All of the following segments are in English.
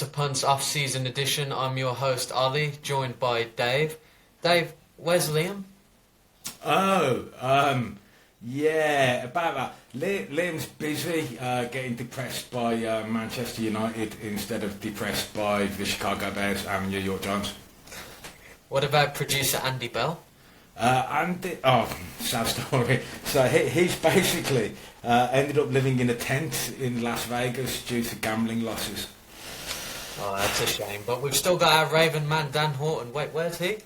Utter Punts Offseason edition. I'm your host Olly, joined by Dave. Dave, where's Liam? Yeah, about that. Liam's busy getting depressed by Manchester United instead of depressed by the Chicago Bears and New York Giants. What about producer Andy Bell? Sad story. So he's basically ended up living in a tent in Las Vegas due to gambling losses. Oh, that's a shame. But we've still got our Raven man, Dan Horton. Wait, where's he?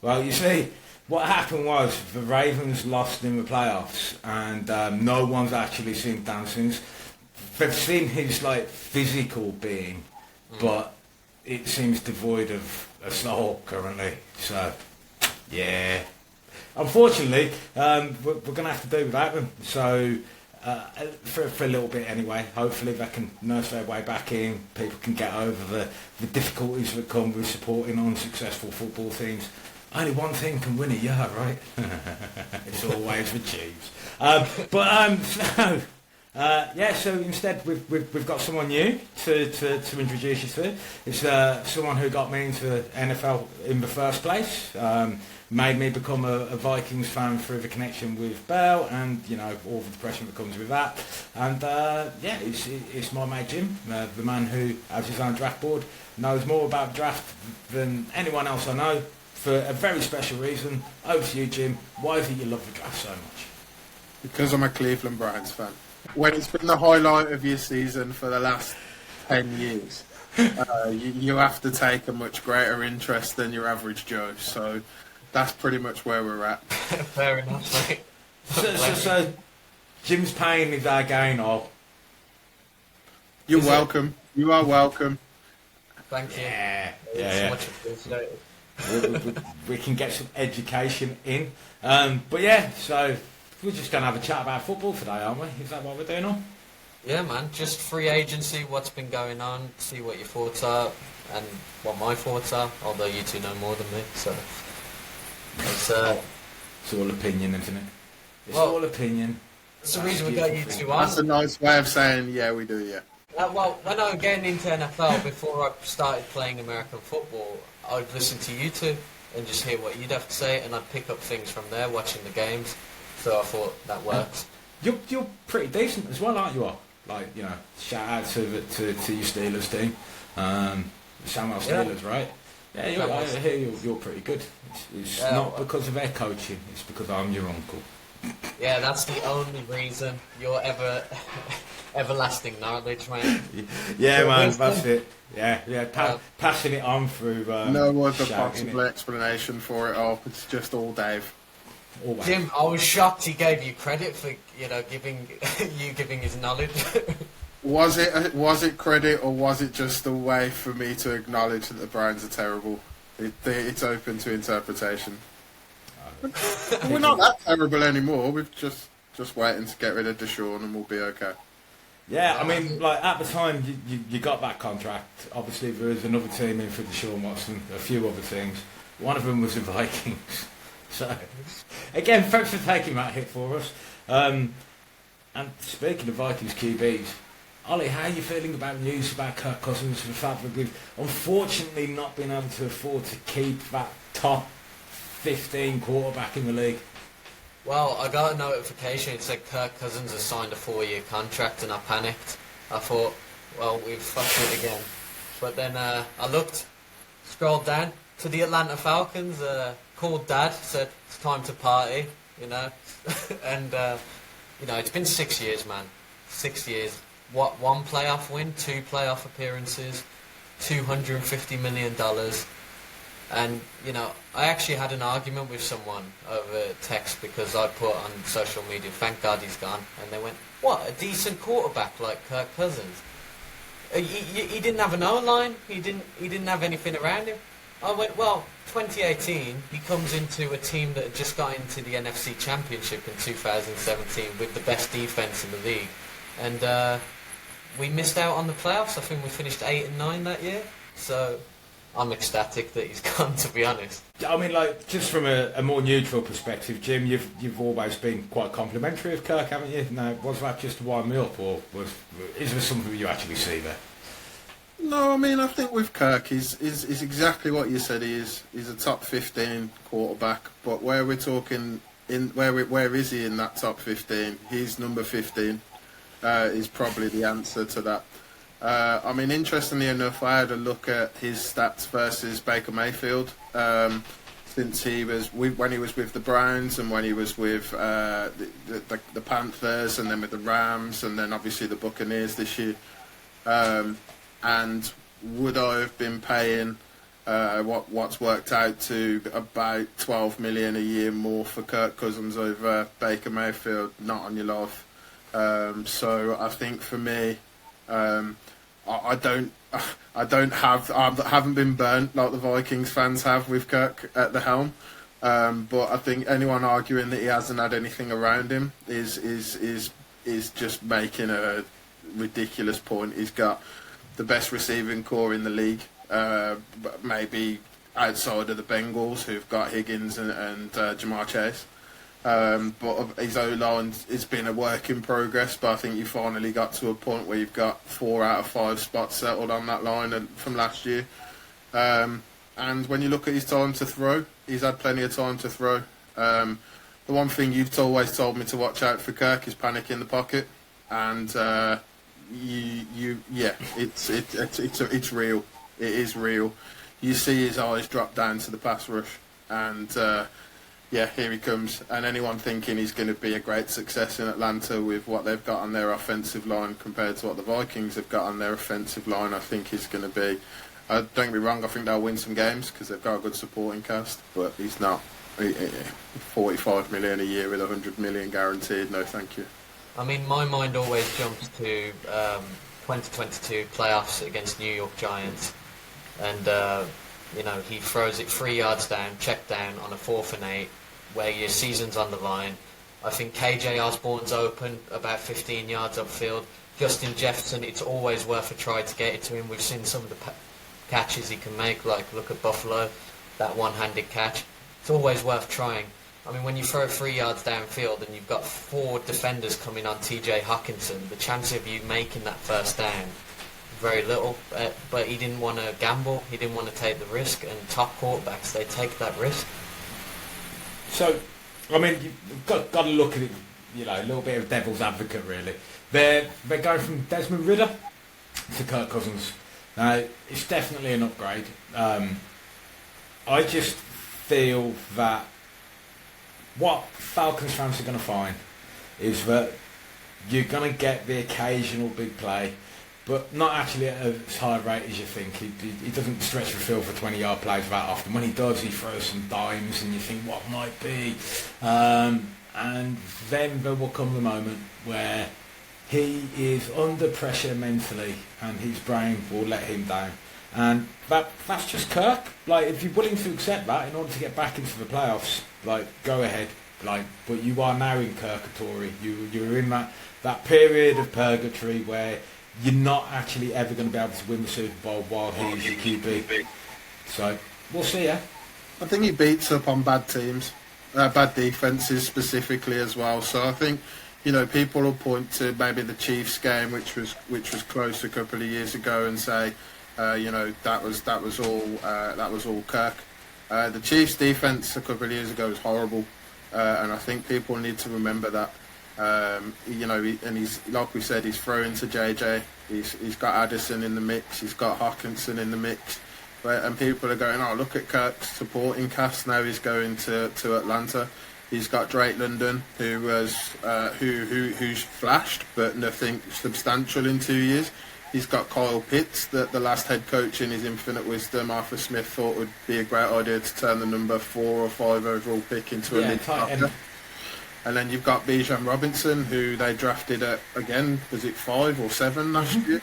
Well, you see, what happened was the Ravens lost in the playoffs, and no one's actually seen Dan since. They've seen his physical being, but it seems devoid of a soul currently. So, yeah. Unfortunately, we're going to have to do without them. So, for a little bit anyway. Hopefully they can nurse their way back in. People can get over the difficulties that come with supporting unsuccessful football teams. Only one thing can win a year, right? It's always the Chiefs. So instead we've got someone new to introduce you to. It's someone who got me into NFL in the first place. Made me become a Vikings fan through the connection with Bell and, all the depression that comes with that. And, it's my mate Jim, the man who has his own draft board, knows more about draft than anyone else I know, for a very special reason. Over to you, Jim. Why is it you love the draft so much? Because I'm a Cleveland Browns fan. When it's been the highlight of your season for the last 10 years, you have to take a much greater interest than your average Joe. So that's pretty much where we're at. Fair enough, mate. So Jim's pain is our gain, or? You're welcome. You are welcome. Thank you. Yeah. Much appreciated. we can get some education in. So we're just going to have a chat about football today, aren't we? Is that what we're doing on? Yeah, man. Just free agency, what's been going on, see what your thoughts are, and what my thoughts are, although you two know more than me, so... It's all opinion, isn't it? It's well, all opinion. That's the reason we got you two on. That's a nice way of saying, yeah, we do, yeah. When I was getting into NFL, before I started playing American football, I'd listen to you two and just hear what you'd have to say, and I'd pick up things from there, watching the games. So I thought that works. You're pretty decent as well, aren't you? Shout out to your Steelers team. Samuel Steelers, right? Yeah, I hear you're pretty good. It's not because of their coaching, it's because I'm your uncle. Yeah, that's the only reason. You're everlasting knowledge, man. Yeah, man, that's it. Yeah, passing it on through... no other possible explanation for it all. It's just all Dave. Always. Jim, I was shocked he gave you credit for, giving his knowledge. Was it credit, or was it just a way for me to acknowledge that the Browns are terrible? It's open to interpretation. We're not that terrible anymore. We're just waiting to get rid of Deshaun and we'll be okay. Yeah, I mean, at the time you got that contract. Obviously, there was another team in for Deshaun Watson, a few other things. One of them was the Vikings. So, again, thanks for taking that hit for us. And speaking of Vikings QBs, Ollie, how are you feeling about news about Kirk Cousins, the fact that we've unfortunately not been able to afford to keep that top 15 quarterback in the league? Well, I got a notification. It said Kirk Cousins has signed a 4-year contract, and I panicked. I thought, well, we've fucked it again. But then I looked, scrolled down to the Atlanta Falcons, called Dad, said it's time to party, and it's been 6 years, man. 6 years. What, 1 playoff win, 2 playoff appearances, $250 million. And, I actually had an argument with someone over text because I put on social media, thank God he's gone. And they went, what, a decent quarterback like Kirk Cousins? He didn't have an O-line. He didn't have anything around him. I went, well, 2018, he comes into a team that had just got into the NFC Championship in 2017 with the best defense in the league. And we missed out on the playoffs. I think we finished 8-9 that year. So I'm ecstatic that he's gone, to be honest. I mean, like, just from a more neutral perspective, Jim, you've always been quite complimentary of Kirk, haven't you? Now, was that just to wind me up, or is there something you actually see there? No, I mean, I think with Kirk, he's exactly what you said he is. He's a top 15 quarterback, but where we're talking, where is he in that top 15? He's number 15 is probably the answer to that. I mean, interestingly enough, I had a look at his stats versus Baker Mayfield since when he was with the Browns and when he was with the Panthers and then with the Rams and then obviously the Buccaneers this year. And would I have been paying what's worked out to about $12 million a year more for Kirk Cousins over Baker Mayfield? Not on your life. So I think for me, I haven't been burnt like the Vikings fans have with Kirk at the helm. But I think anyone arguing that he hasn't had anything around him is just making a ridiculous point. He's got the best receiving core in the league, maybe outside of the Bengals, who've got Higgins and Jamar Chase. But his O-line, it's been a work in progress, but I think you finally got to a point where you've got 4 out of 5 spots settled on that line from last year. And when you look at his time to throw, he's had plenty of time to throw. The one thing you've always told me to watch out for Kirk is panic in the pocket, and it's real. It is real. You see his eyes drop down to the pass rush, and here he comes. And anyone thinking he's going to be a great success in Atlanta with what they've got on their offensive line compared to what the Vikings have got on their offensive line, I think he's going to be. Don't get me wrong, I think they'll win some games because they've got a good supporting cast, but he's not. 45 million a year with 100 million guaranteed. No, thank you. I mean, my mind always jumps to 2022 playoffs against New York Giants, and he throws it 3 yards down, check down on a 4th and 8, where your season's on the line. I think KJ Osborne's open about 15 yards upfield. Justin Jefferson, it's always worth a try to get it to him. We've seen some of the catches he can make, like look at Buffalo, that one-handed catch. It's always worth trying. I mean, when you throw 3 yards downfield and you've got 4 defenders coming on TJ Hawkinson, the chance of you making that first down, very little. But he didn't want to gamble. He didn't want to take the risk. And top quarterbacks, they take that risk. So, I mean, you've got to look at it, a little bit of devil's advocate, really. They're going from Desmond Ridder to Kirk Cousins. Now, it's definitely an upgrade. I just feel that what Falcons fans are going to find is that you're going to get the occasional big play, but not actually at as high a rate as you think. He doesn't stretch the field for 20-yard plays that often. When he does, he throws some dimes and you think, what might be? And then there will come the moment where he is under pressure mentally and his brain will let him down. And that's just Kirk. Like, if you're willing to accept that in order to get back into the playoffs, go ahead. But you are now in Kirkatory. You're in that period of purgatory where you're not actually ever going to be able to win the Super Bowl while he's your QB. So, we'll see, yeah? I think he beats up on bad teams, bad defences specifically as well. So I think, people will point to maybe the Chiefs game, which was close a couple of years ago, and say, that was all Kirk. The Chiefs' defense a couple of years ago was horrible, and I think people need to remember that. And he's, like we said, he's throwing to JJ. He's got Addison in the mix. He's got Hawkinson in the mix. And people are going, oh, look at Kirk's supporting cast. Now he's going to Atlanta. He's got Drake London, who's flashed, but nothing substantial in 2 years. He's got Kyle Pitts, the last head coach in his infinite wisdom, Arthur Smith thought would be a great idea to turn the number 4 or 5 overall pick into a mid-blocker. And then you've got Bijan Robinson, who they drafted at, again, was it 5 or 7 last year?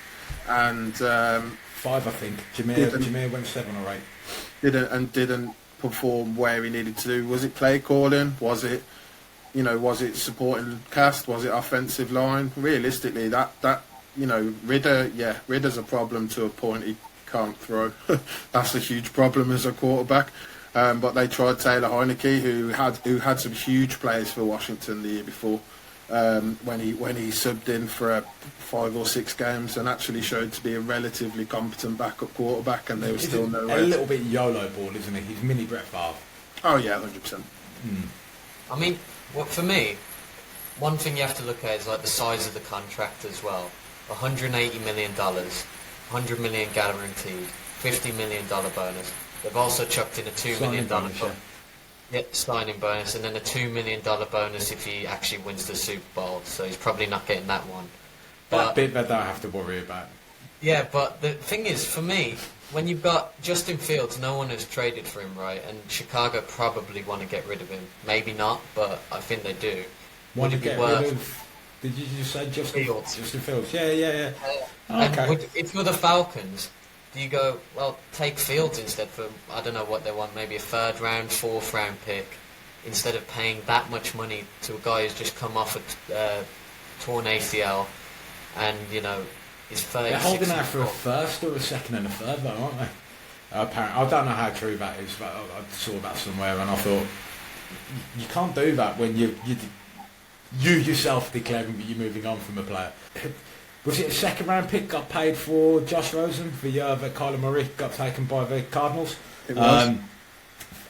And 5, I think. Jameer went 7 or 8. Didn't perform where he needed to do. Was it play calling? Was it supporting cast? Was it offensive line? Realistically, Ridder's a problem to a point. He can't throw. That's a huge problem as a quarterback. But they tried Taylor Heineke, who had some huge plays for Washington the year before, when he subbed in for 5 or 6 games and actually showed to be a relatively competent backup quarterback, and they were still nowhere. A little bit YOLO ball, isn't he? He's mini Brett Favre. Oh yeah, 100%. I mean, for me, one thing you have to look at is like the size of the contract as well. $180 million, $100 million guaranteed, $50 million bonus. They've also chucked in a $2 million signing bonus, and then a $2 million bonus if he actually wins the Super Bowl. So he's probably not getting that one. But that bit that I have to worry about. Yeah, but the thing is, for me, when you've got Justin Fields, no one has traded for him, right? And Chicago probably want to get rid of him. Maybe not, but I think they do. Want to get rid of? Did you just say Justin Fields? Justin Fields. Yeah. Okay. If you're the Falcons, do you go, well, take Fields instead for, I don't know what they want, maybe a 3rd round, 4th round pick, instead of paying that much money to a guy who's just come off a torn ACL and, you know, is 36. They're holding out for a 1st or a 2nd and a 3rd, though, aren't they? Apparently, I don't know how true that is, but I saw that somewhere and I thought, you can't do that when you yourself declaring that you're moving on from a player. Was it a 2nd round pick got paid for Josh Rosen the year that Kyler Murray got taken by the Cardinals? It was.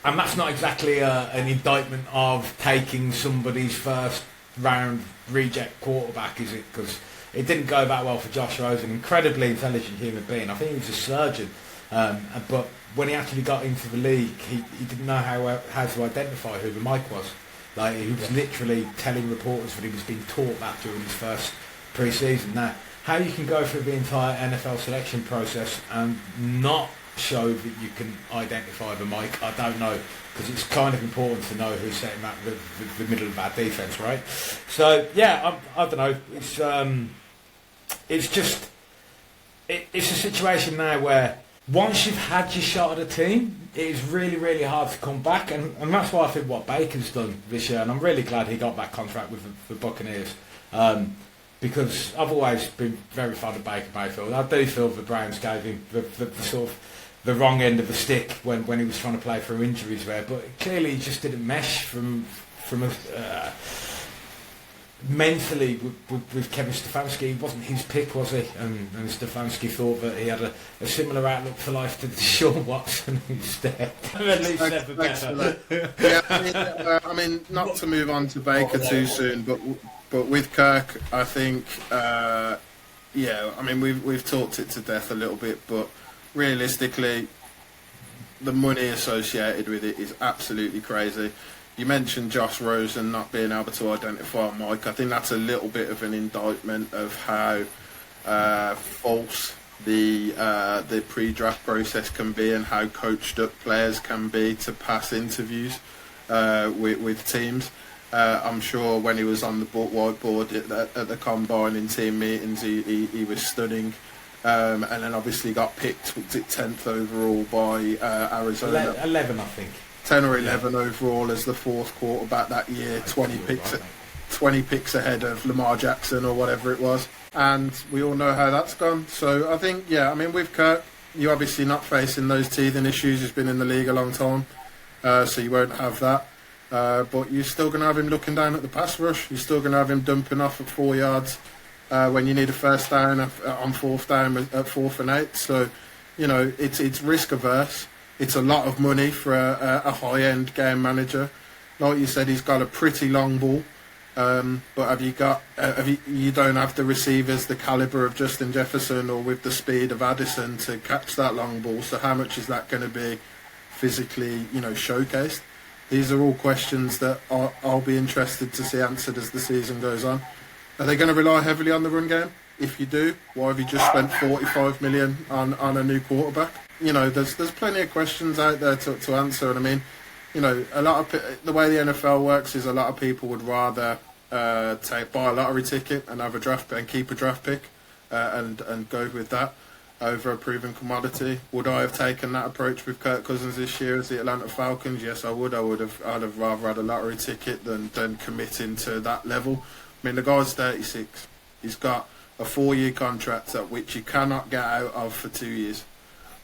And that's not exactly an indictment of taking somebody's 1st round reject quarterback, is it? Because it didn't go that well for Josh Rosen, incredibly intelligent human being. I think he was a surgeon, but when he actually got into the league, he didn't know how to identify who the mic was. Like, he was literally telling reporters that he was being taught that during his first pre-season. Now, how you can go through the entire NFL selection process and not show that you can identify the mic, I don't know, because it's kind of important to know who's setting that the middle of our defence, right? So yeah, I don't know. It's a situation now where once you've had your shot at a team, it is really, really hard to come back, and that's why I think what Baker's done this year, and I'm really glad he got that contract with the Buccaneers, because I've always been very fond of Baker Mayfield. I do feel the Browns gave him the sort of the wrong end of the stick when he was trying to play through injuries there, but clearly he just didn't mesh from mentally with Kevin Stefanski. It wasn't his pick, was he? And Stefanski thought that he had a similar outlook for life to Deshaun Watson instead. At least never better. Yeah, I mean, not to move on to Baker too soon, but with Kirk, I think, I mean, we've talked it to death a little bit, but realistically, the money associated with it is absolutely crazy. You mentioned Josh Rosen not being able to identify Mike. I think that's a little bit of an indictment of how false the pre-draft process can be and how coached up players can be to pass interviews with teams. I'm sure when he was on the whiteboard at the combine in team meetings, he was stunning. And then obviously got picked 10th overall by Arizona. 11, I think. 10 or 11 overall as the 4th quarterback that year, 20 picks ahead of Lamar Jackson or whatever it was. And we all know how that's gone. So I think, I mean, with Kirk, you're obviously not facing those teething issues. He's been in the league a long time, so you won't have that. But you're still going to have him looking down at the pass rush. You're still going to have him dumping off at 4 yards when you need a 1st down on 4th down at 4th and 8. So, you know, it's risk averse. It's a lot of money for a high-end game manager. Like you said, he's got a pretty long ball, but you don't have the receivers the calibre of Justin Jefferson or with the speed of Addison to catch that long ball. So how much is that going to be physically, showcased? These are all questions that I'll be interested to see answered as the season goes on. Are they going to rely heavily on the run game? If you do, why have you just spent $45 million on a new quarterback? There's plenty of questions out there to answer, and I mean, a lot of the way the NFL works is a lot of people would rather buy a lottery ticket and have a draft and keep a draft pick and go with that over a proven commodity. Would I have taken that approach with Kirk Cousins this year as the Atlanta Falcons? Yes, I would. I'd have rather had a lottery ticket than committing to that level. I mean, the guy's 36. He's got a 4-year contract at which you cannot get out of for 2 years.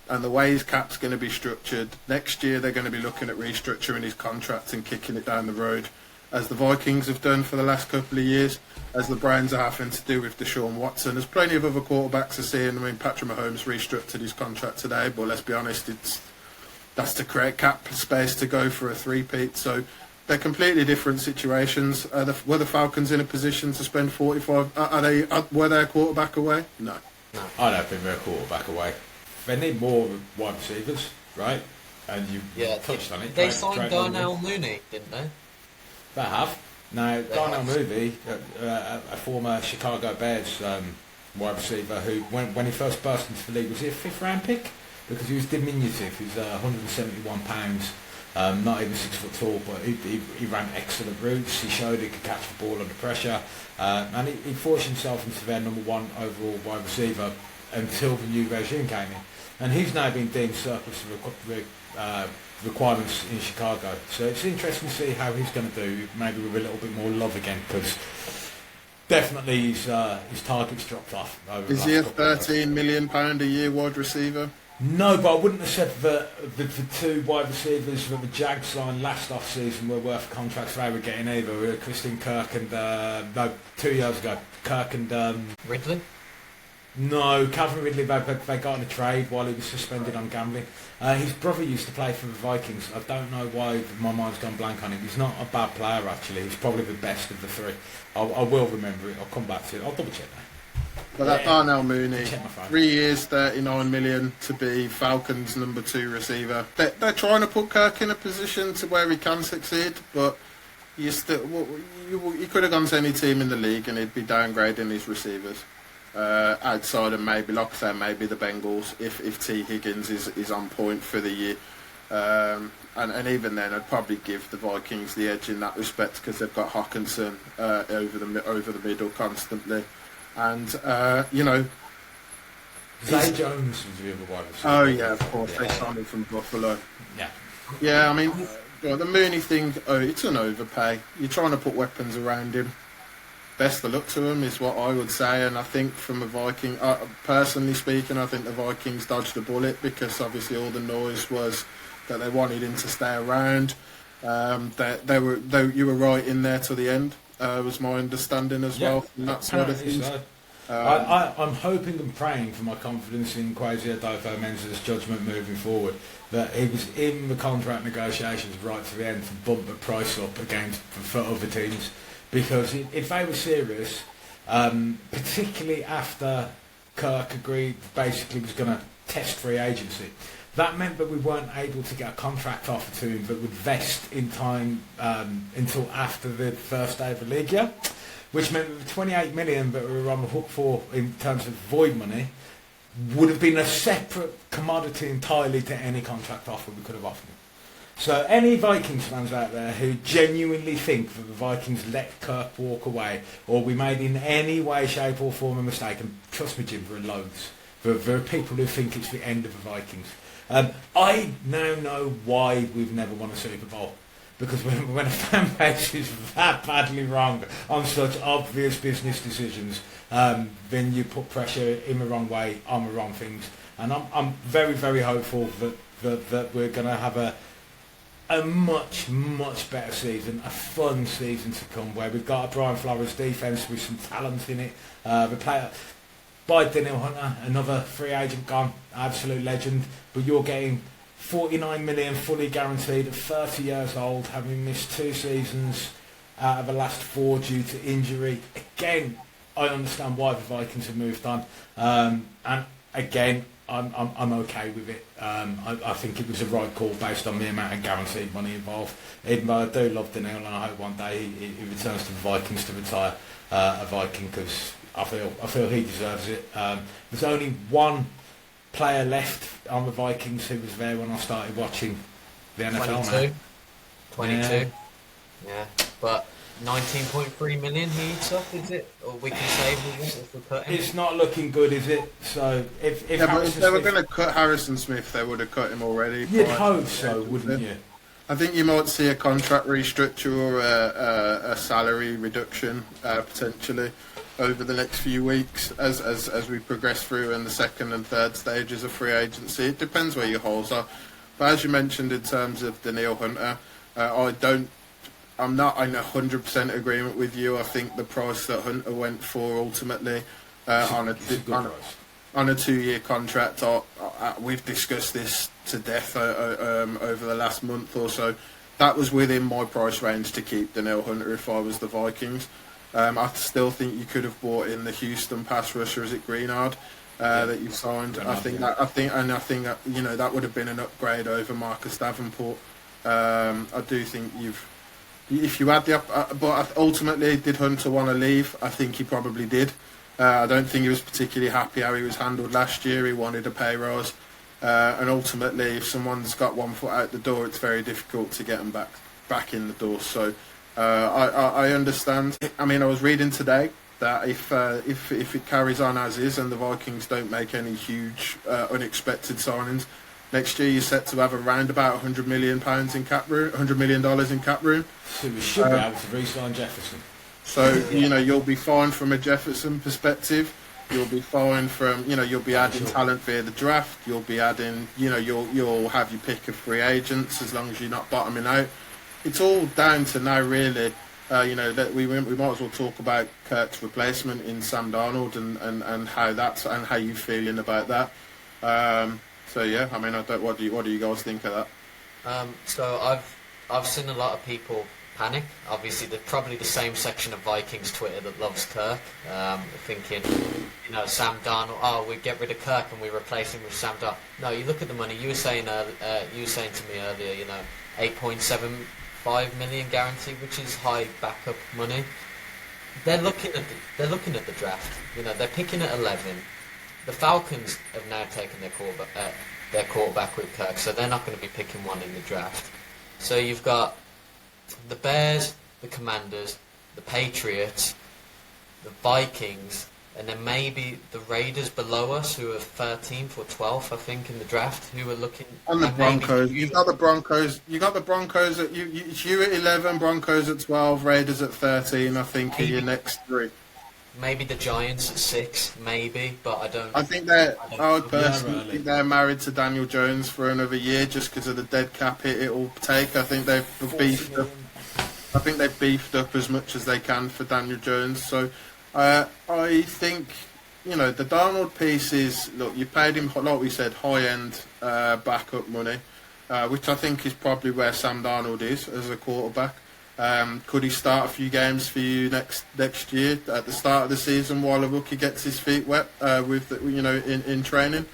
and the way his cap's going to be structured, next year they're going to be looking at restructuring his contract and kicking it down the road, as the Vikings have done for the last couple of years, as the Browns are having to do with Deshaun Watson. There's plenty of other quarterbacks are seeing. I mean, Patrick Mahomes restructured his contract today, but let's be honest, that's to create cap space to go for a three-peat. So they're completely different situations. Were the Falcons in a position to spend 45? Were they a quarterback away? No. I don't think they're a quarterback away. They need more wide receivers, right? And you touched on it. They signed Darnell Mooney, didn't they? They have. Now, Darnell Mooney, a former Chicago Bears wide receiver who, when he first burst into the league, was he a fifth-round pick? Because he was diminutive. He was 171 pounds, not even 6 foot tall, but he ran excellent routes. He showed he could catch the ball under pressure, and he forced himself into their number 1 overall wide receiver until the new regime came in. And he's now been deemed surplus to requirements in Chicago. So it's interesting to see how he's going to do, maybe with a little bit more love again, because definitely his target's dropped off. Is he a £13 million a year wide receiver? No, but I wouldn't have said that the 2 wide receivers that the Jags signed last off-season were worth contracts they were getting either. Christian Kirk and 2 years ago, Kirk and Ridley? No, Calvin Ridley, they got in a trade while he was suspended on gambling. His brother used to play for the Vikings. I don't know why my mind's gone blank on him. He's not a bad player, actually. He's probably the best of the 3. I will remember it. I'll come back to it. I'll double check that. But that Darnell Mooney, 3 years, 39 million to be Falcons' number 2 receiver. They're trying to put Kirk in a position to where he can succeed, but you could have gone to any team in the league and he'd be downgrading his receivers. Outside of maybe, like I say, maybe the Bengals, if T. Higgins is on point for the year. And even then, I'd probably give the Vikings the edge in that respect because they've got Hawkinson over the middle constantly. And, Zay Jones was the other wide receiver. Oh, yeah, of course. They signed him from Buffalo. Yeah. Yeah, I mean, the Mooney thing, it's an overpay. You're trying to put weapons around him. Best of luck to him is what I would say. And I think from a Viking, personally speaking, I think the Vikings dodged a bullet because obviously all the noise was that they wanted him to stay around. You were right in there till the end. Was my understanding as well from that side of things. So. I'm hoping and praying for my confidence in Kwesi Adofo-Mensah's judgment moving forward that he was in the contract negotiations right to the end to bump the price up for other teams, because if they were serious, particularly after Kirk agreed basically was going to test free agency, that meant that we weren't able to get a contract offer to him that would vest in time until after the first day of the league year, which meant that the 28 million that we were on the hook for in terms of void money would have been a separate commodity entirely to any contract offer we could have offered him. So any Vikings fans out there who genuinely think that the Vikings let Kirk walk away or we made in any way, shape or form a mistake, and trust me Jim, there are loads. There are people who think it's the end of the Vikings. I now know why we've never won a Super Bowl. Because when a fan base is that badly wrong on such obvious business decisions, then you put pressure in the wrong way on the wrong things. And I'm very, very hopeful that we're going to have a much, much better season, a fun season to come, where we've got a Brian Flores defence with some talent in it. The player by Daniel Hunter, another free agent gone, absolute legend, but you're getting 49 million fully guaranteed at 30 years old, having missed 2 seasons out of the last 4 due to injury. Again, I understand why the Vikings have moved on, and again, I'm okay with it. I think it was the right call based on the amount of guaranteed money involved. Even though I do love Daniel, and I hope one day he returns to the Vikings to retire a Viking, because I feel he deserves it. There's only one player left on the Vikings who was there when I started watching the NFL. 22. Yeah, but 19.3 million he eats up, is it? Or we can save with it if we cut him? It's not looking good, is it? So if they were going to cut Harrison Smith, they would have cut him already. You'd hope so, wouldn't you? I think you might see a contract restructure or a salary reduction potentially. over the next few weeks as we progress through in the second and third stages of free agency. It depends where your holes are. But as you mentioned in terms of Danielle Hunter, I'm not in 100% agreement with you. I think the price that Hunter went for ultimately on a 2-year contract, we've discussed this to death over the last month or so. That was within my price range to keep Danielle Hunter if I was the Vikings. I still think you could have bought in the Houston pass rusher, is it Greenard, that you signed. I think that would have been an upgrade over Marcus Davenport. I do think if you had but ultimately, did Hunter want to leave? I think he probably did. I don't think he was particularly happy how he was handled last year. He wanted a pay rise, and ultimately, if someone's got one foot out the door, it's very difficult to get them back in the door. So I understand. I mean, I was reading today that if it carries on as is and the Vikings don't make any huge unexpected signings, next year you're set to have around about £100 million in cap room, $100 million in cap room. So we should be able to re-sign Jefferson. So, you'll be fine from a Jefferson perspective. You'll be fine from, you'll be adding talent via the draft. You'll be adding, you'll have your pick of free agents as long as you're not bottoming out. It's all down to now, really. That we might as well talk about Kirk's replacement in Sam Darnold and how you feeling about that. So yeah, I mean, what do you guys think of that? So I've seen a lot of people panic. Obviously, they're probably the same section of Vikings Twitter that loves Kirk, thinking, Sam Darnold. We get rid of Kirk and we replace him with Sam Darnold. No, you look at the money. You were saying to me earlier, $8.75 million guarantee, which is high backup money. They're looking at the draft. They're picking at 11. The Falcons have now taken their quarterback with Kirk, so they're not going to be picking one in the draft. So you've got the Bears, the Commanders, the Patriots, the Vikings, and then maybe the Raiders below us, who are 13th or 12th, I think, in the draft, who are looking. And the Broncos. You got the Broncos. You got the Broncos at it's you at 11, Broncos at 12, Raiders at 13. I think are your next three. Maybe the Giants at 6, maybe, but I don't. I think I would personally think they're married to Daniel Jones for another year just because of the dead cap it'll take. I think they've beefed up. I think they've beefed up as much as they can for Daniel Jones. So I think the Darnold piece is, look, you paid him, like we said, high end backup money, which I think is probably where Sam Darnold is as a quarterback. Could he start a few games for you next year at the start of the season while a rookie gets his feet wet in training?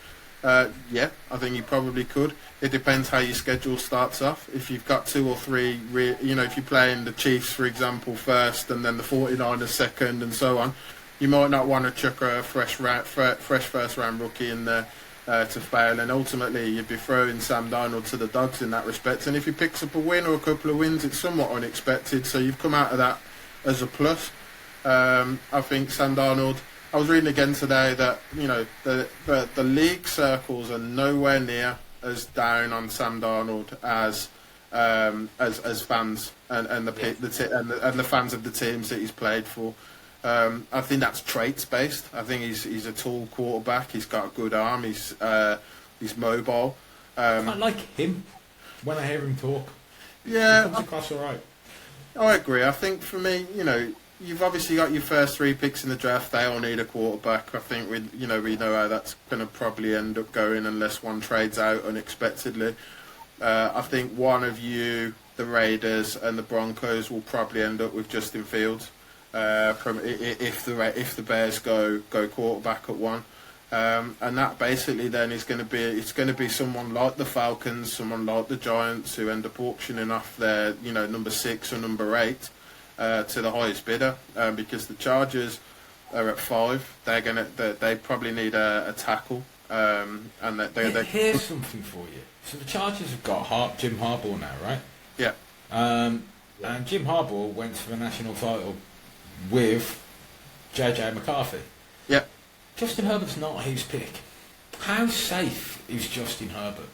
Yeah, I think he probably could. It depends how your schedule starts off. If you've got 2 or 3, if you're playing the Chiefs, for example, first and then the 49ers second and so on, you might not want to chuck a fresh first round rookie in there to fail, and ultimately you'd be throwing Sam Darnold to the dogs in that respect. And if he picks up a win or a couple of wins, it's somewhat unexpected, so you've come out of that as a plus. I think Sam Darnold, I was reading again today that the league circles are nowhere near as down on Sam Darnold as fans and the fans of the teams that he's played for. I think that's traits based. I think he's a tall quarterback. He's got a good arm. He's mobile. I like him when I hear him talk. Yeah, he comes across all right. I agree. I think for me, you've obviously got your first 3 picks in the draft. They all need a quarterback. I think we know how that's going to probably end up going unless one trades out unexpectedly. I think one of you, the Raiders and the Broncos, will probably end up with Justin Fields. If the Bears go quarterback at 1, and that basically then is going to be someone like the Falcons, someone like the Giants, who end up auctioning off their number 6 or number 8 to the highest bidder, because the Chargers are at 5. They probably need a tackle, and here's something for you. So the Chargers have got Jim Harbaugh now, right? Yeah. And Jim Harbaugh went for the national title with JJ McCarthy. Yep. Justin Herbert's not his pick. How safe is Justin Herbert?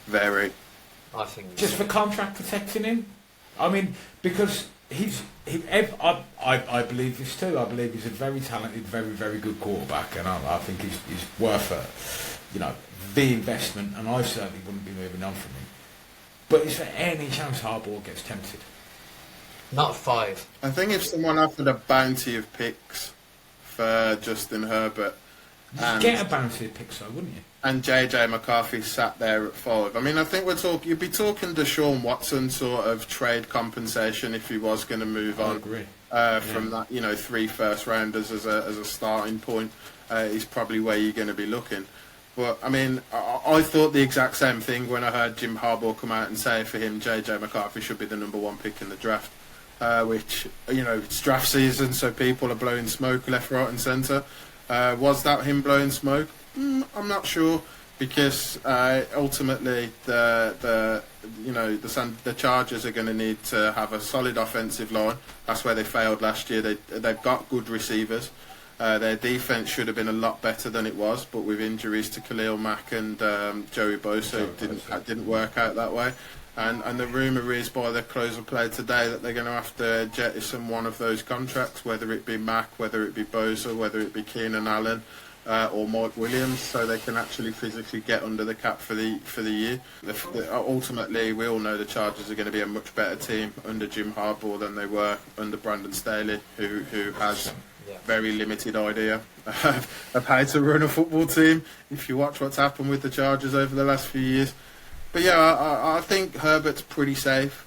Very. I think just for contract protecting him. I mean, because I believe this too. I believe he's a very talented, very, very good quarterback, and I think he's worth the investment, and I certainly wouldn't be moving on from him. But is there any chance Harbaugh gets tempted? Not 5. I think if someone offered a bounty of picks for Justin Herbert, You'd get a bounty of picks, though, wouldn't you? And JJ McCarthy sat there at 5. I mean, I think you'd be talking Deshaun Watson sort of trade compensation if he was going to move on. From that, 3 first rounders as a starting point is probably where you're going to be looking. But I mean, I thought the exact same thing when I heard Jim Harbaugh come out and say for him, JJ McCarthy should be the number 1 pick in the draft. Which, it's draft season, so people are blowing smoke left, right, and centre. Was that him blowing smoke? I'm not sure, because ultimately the Chargers are going to need to have a solid offensive line. That's where they failed last year. They've got good receivers. Their defense should have been a lot better than it was, but with injuries to Khalil Mack and Joey Bosa, it didn't work out that way. And the rumour is by the close of play today that they're going to have to jettison one of those contracts, whether it be Mack, whether it be Bosa, whether it be Keenan Allen, or Mike Williams, so they can actually physically get under the cap for the year. Ultimately, we all know the Chargers are going to be a much better team under Jim Harbaugh than they were under Brandon Staley, who has very limited idea of how to run a football team. If you watch what's happened with the Chargers over the last few years. But yeah, I think Herbert's pretty safe.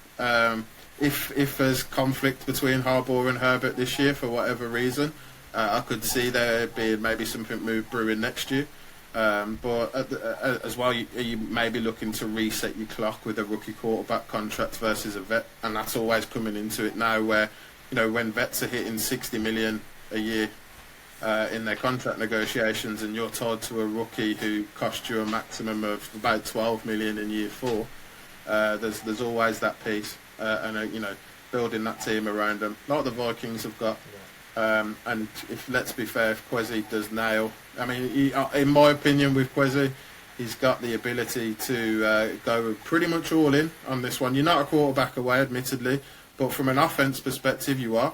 If there's conflict between Harbaugh and Herbert this year for whatever reason, I could see there being maybe something brewing next year. But as well, you may be looking to reset your clock with a rookie quarterback contract versus a vet, and that's always coming into it now. Where when vets are hitting $60 million a year in their contract negotiations, and you're tied to a rookie who cost you a maximum of about $12 million in year 4, there's always that piece, and building that team around them, like the Vikings have got. And if let's be fair, if Kwesi does nail, I mean, in my opinion, with Kwesi, he's got the ability to go pretty much all in on this one. You're not a quarterback away, admittedly, but from an offense perspective, you are.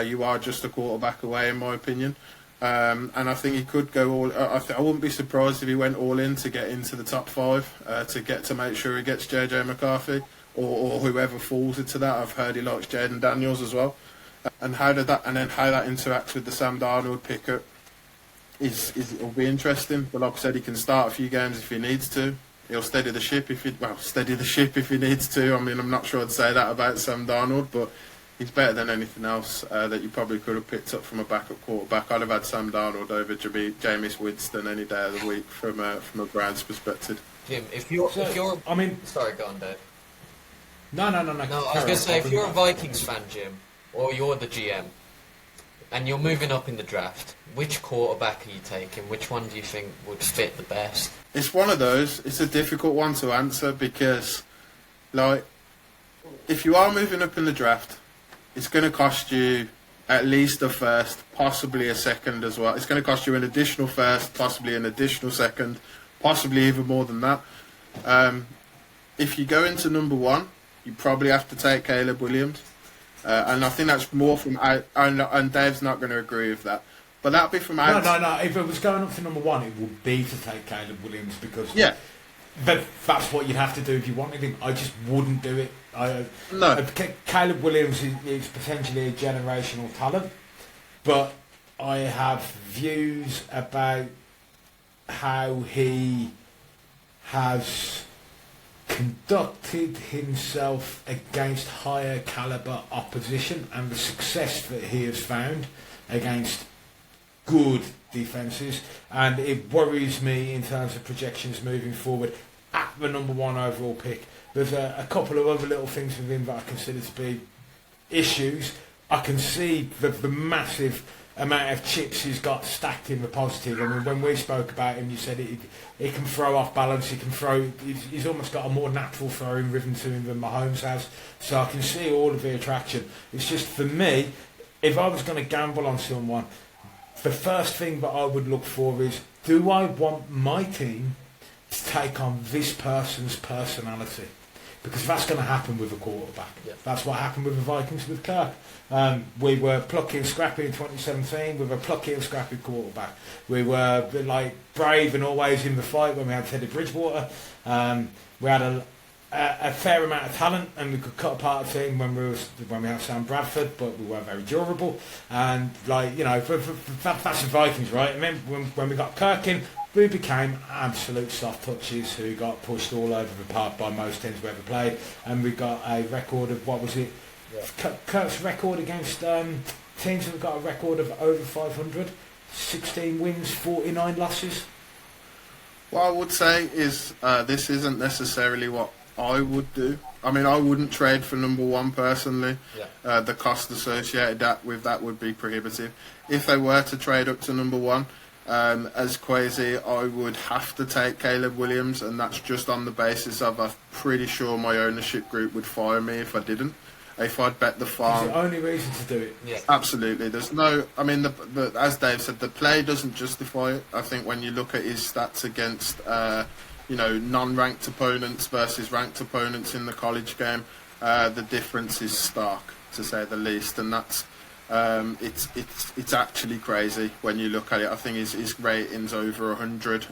You are just a quarterback away, in my opinion. And I think he could go all. I wouldn't be surprised if he went all in to get into the top 5, to make sure he gets JJ McCarthy or whoever falls into that. I've heard he likes Jaden Daniels as well. And how that interacts with the Sam Darnold pickup it'll be interesting. But like I said, he can start a few games if he needs to. He'll steady the ship if he needs to. I mean, I'm not sure I'd say that about Sam Darnold, but he's better than anything else that you probably could have picked up from a backup quarterback. I'd have had Sam Darnold over Jameis Winston any day of the week from a Browns perspective. Jim, sorry, go on, Dave. No. No, I was going to say, if you're a Vikings fan, Jim, or you're the GM, and you're moving up in the draft, which quarterback are you taking? Which one do you think would fit the best? It's one of those. It's a difficult one to answer because, if you are moving up in the draft, it's going to cost you at least a first, possibly a second as well. It's going to cost you an additional first, possibly an additional second, possibly even more than that. If you go into number 1, you probably have to take Caleb Williams. And I think that's more from out, and Dave's not going to agree with that. But that'd be from out. No. If it was going up to number 1, it would be to take Caleb Williams because that's what you'd have to do if you wanted him. I just wouldn't do it. No. Caleb Williams is potentially a generational talent, but I have views about how he has conducted himself against higher caliber opposition and the success that he has found against good defences, and it worries me in terms of projections moving forward at the number 1 overall pick. There's a couple of other little things with him that I consider to be issues. I can see the massive amount of chips he's got stacked in the positive. I mean, when we spoke about him, you said he can throw off balance. He can throw. He's almost got a more natural throwing rhythm to him than Mahomes has. So I can see all of the attraction. It's just for me, if I was going to gamble on someone, the first thing that I would look for is, do I want my team to take on this person's personality? because that's going to happen with a quarterback. Yeah. That's what happened with the Vikings with Kirk. We were plucky and scrappy in 2017 with a plucky and scrappy quarterback. We were like brave and always in the fight when we had Teddy Bridgewater. We had a fair amount of talent, and we could cut apart a team when we had Sam Bradford, but we weren't very durable. And that's the Vikings, right? And then when we got Kirk in, we became absolute soft touches who got pushed all over the park by most teams we ever played, and we got a record of, what was it? Yeah. Kirk's record against teams that have got a record of over 500, 16 wins, 49 losses. What I would say is this isn't necessarily what I would do. I mean, I wouldn't trade for number one personally. Yeah. The cost associated with that would be prohibitive. If they were to trade up to number one, as Quasi, I would have to take Caleb Williams, and that's just on the basis of I'm pretty sure my ownership group would fire me if I didn't. If I'd bet the farm. It's the only reason to do it. Yeah. Absolutely. There's no. I mean, as Dave said, the play doesn't justify it. I think when you look at his stats against, non-ranked opponents versus ranked opponents in the college game, the difference is stark, to say the least, and that's. It's actually crazy when you look at it. I think his rating's over 100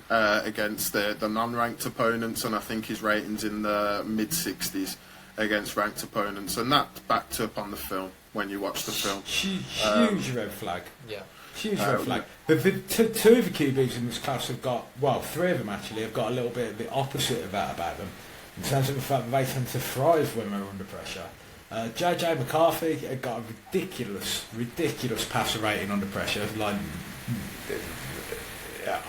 against the non-ranked opponents, and I think his rating's in the mid-60s against ranked opponents, and that's backed up on the film when you watch the film. Huge red flag. Yeah. Huge red flag. Two of the QBs in this class have got, three of them actually, have got a little bit of the opposite of that about them, in terms of the fact that they tend to thrive when they're under pressure. JJ McCarthy got a ridiculous passer rating under pressure. Like,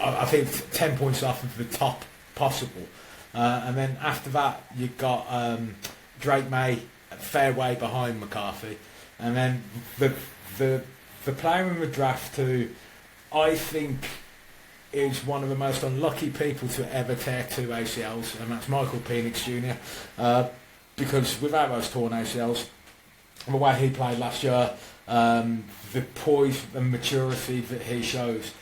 I think 10 points off of the top possible. And then after that, you got Drake May a fair way behind McCarthy. And then the player in the draft who I think is one of the most unlucky people to ever tear two ACLs, and that's Michael Penix Jr. Because without those torn ACLs, the way he played last year, the poise and maturity that he shows,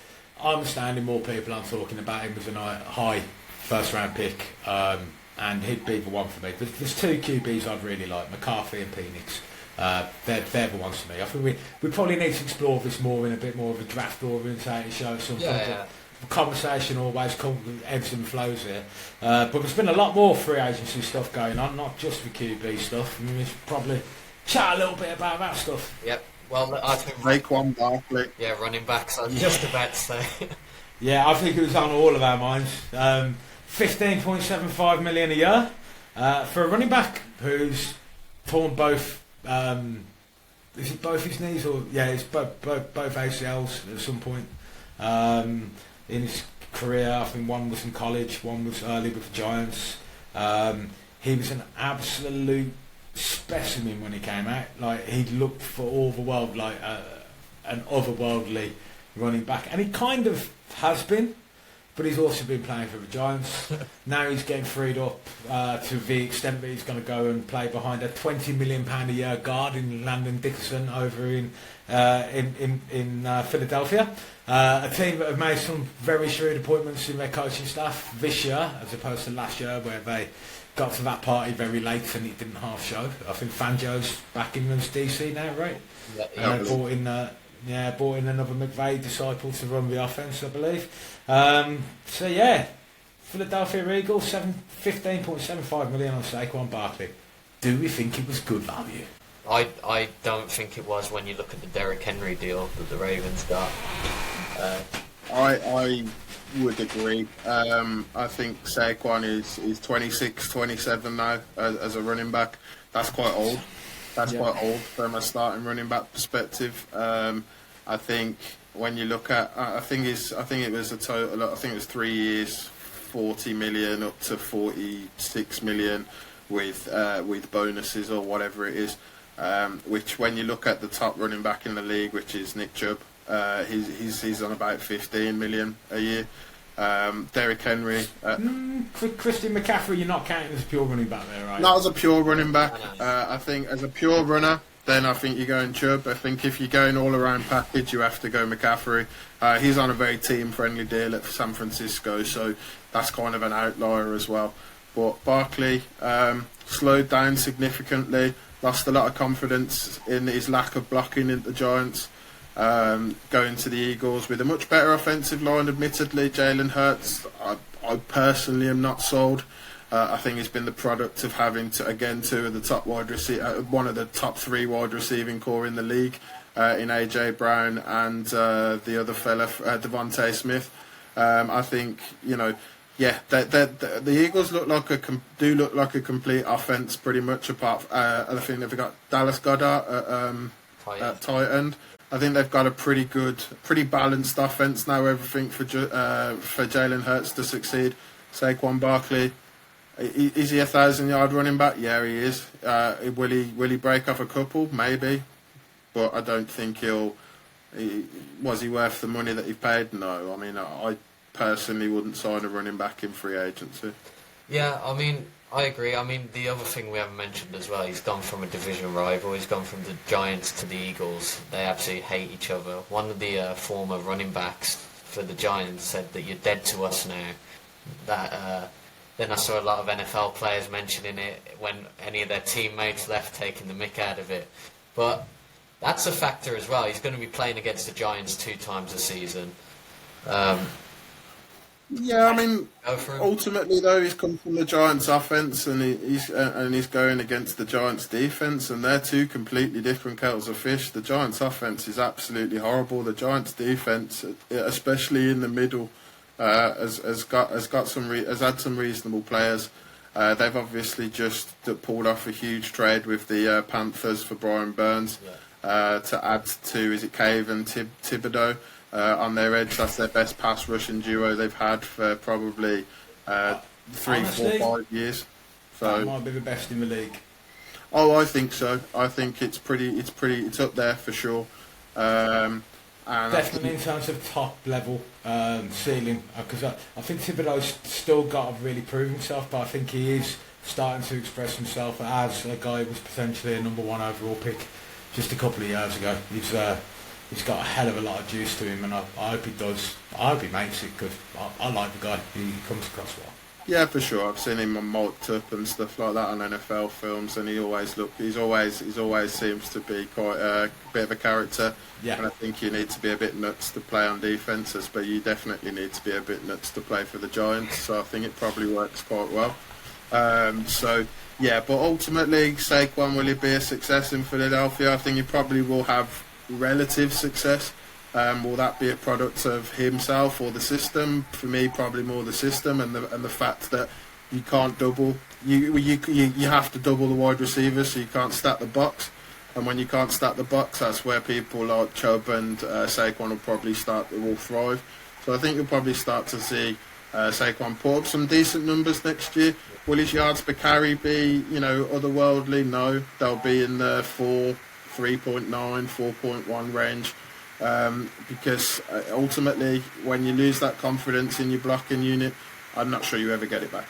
I'm understanding more people aren't talking about him as a high first round pick, and he'd be the one for me. There's two QBs I'd really like, McCarthy and Penix. They're the ones for me. I think we probably need to explore this more in a bit more of a draft orientated show at some point. Yeah. Conversation always ebbs and flows here, but there's been a lot more free agency stuff going on, not just the QB stuff. I mean, we should probably chat a little bit about that stuff. Yep. Well, I think Saquon Barkley. Yeah, running backs. I was just about to say. Yeah, I think it was on all of our minds. 15.75 million a year for a running back who's torn both. Is it both his knees or it's both ACLs at some point. In his career, I think one was in college, one was early with the Giants. He was an absolute specimen when he came out. Like, he looked for all the world like an otherworldly running back, and he kind of has been, but he's also been playing for the Giants. Now he's getting freed up to the extent that he's going to go and play behind a £20 million a year guard in Landon Dickerson over in Philadelphia. A team that have made some very shrewd appointments in their coaching staff this year, as opposed to last year where they got to that party very late and it didn't half show. I think Fangio's back in as DC now, right? Yeah, brought in another McVay disciple to run the offense, I believe. Philadelphia Eagles, 15.75 million on Saquon Barkley. Do we think it was good value? I don't think it was when you look at the Derrick Henry deal that the Ravens got. I would agree. I think Saquon is 26, 27 now as a running back. That's quite old. Quite old from a starting running back perspective. I think when you look at, I think it was a total. I think it was 3 years, 40 million up to 46 million with bonuses or whatever it is. Which, when you look at the top running back in the league, which is Nick Chubb, he's on about 15 million a year. Derrick Henry. Christian McCaffrey, you're not counting as a pure running back there, right? Not as a pure running back. I think as a pure runner, then I think you're going Chubb. I think if you're going all-around package, you have to go McCaffrey. He's on a very team-friendly deal at San Francisco, so that's kind of an outlier as well. But Barkley slowed down significantly, lost a lot of confidence in his lack of blocking in the Giants. Going to the Eagles with a much better offensive line, admittedly. Jalen Hurts, I personally am not sold. I think he's been the product of having two of the top one of the top 3 wide receiving core in the league, in AJ Brown and the other fella, Devontae Smith. I think the Eagles look like a complete offense pretty much. Apart, I think they've got Dallas Goedert at tight end. I think they've got a pretty balanced offense now. Everything for Jalen Hurts to succeed. Saquon Barkley, is he a 1,000-yard running back? Yeah, he is. Will he break off a couple? Maybe, but I don't think was he worth the money that he paid? No. I mean, I personally wouldn't sign a running back in free agency. Yeah, I mean, I agree. I mean, the other thing we haven't mentioned as well, he's gone from a division rival. He's gone from the Giants to the Eagles. They absolutely hate each other. One of the former running backs for the Giants said that you're dead to us now. Then I saw a lot of NFL players mentioning it when any of their teammates left, taking the mick out of it. But that's a factor as well. He's going to be playing against the Giants 2 times a season. Yeah, I mean, ultimately though, he's come from the Giants' offense and he's going against the Giants' defense, and they're 2 completely different kettles of fish. The Giants' offense is absolutely horrible. The Giants' defense, especially in the middle, has had some reasonable players. They've obviously just pulled off a huge trade with the Panthers for Brian Burns to add to, is it Cave and Thibodeau? On their edge. That's their best pass rushing duo they've had for probably 3, 4, 5 years. So that might be the best in the league. Oh, I think so. I think it's up there for sure. And definitely in terms of top level ceiling, because I think Thibodeau's still got to really prove himself, but I think he is starting to express himself as a guy who was potentially a number 1 overall pick just a couple of years ago. He's got a hell of a lot of juice to him, and I hope he does. I hope he makes it, because I like the guy. He comes across well. Yeah, for sure. I've seen him mic'd up and stuff like that on NFL films, and he's always seems to be quite a bit of a character. Yeah. And I think you need to be a bit nuts to play on defences, but you definitely need to be a bit nuts to play for the Giants. So I think it probably works quite well. But ultimately, Saquon, will he be a success in Philadelphia? I think he probably will have relative success. Will that be a product of himself or the system? For me, probably more the system and the fact that you can't double. You have to double the wide receivers, so you can't stack the box. And when you can't stack the box, that's where people like Chubb and Saquon will thrive. So I think you'll probably start to see Saquon put up some decent numbers next year. Will his yards per carry be, otherworldly? No, they'll be in the 3.9, 4.1 range, because ultimately, when you lose that confidence in your blocking unit, I'm not sure you ever get it back.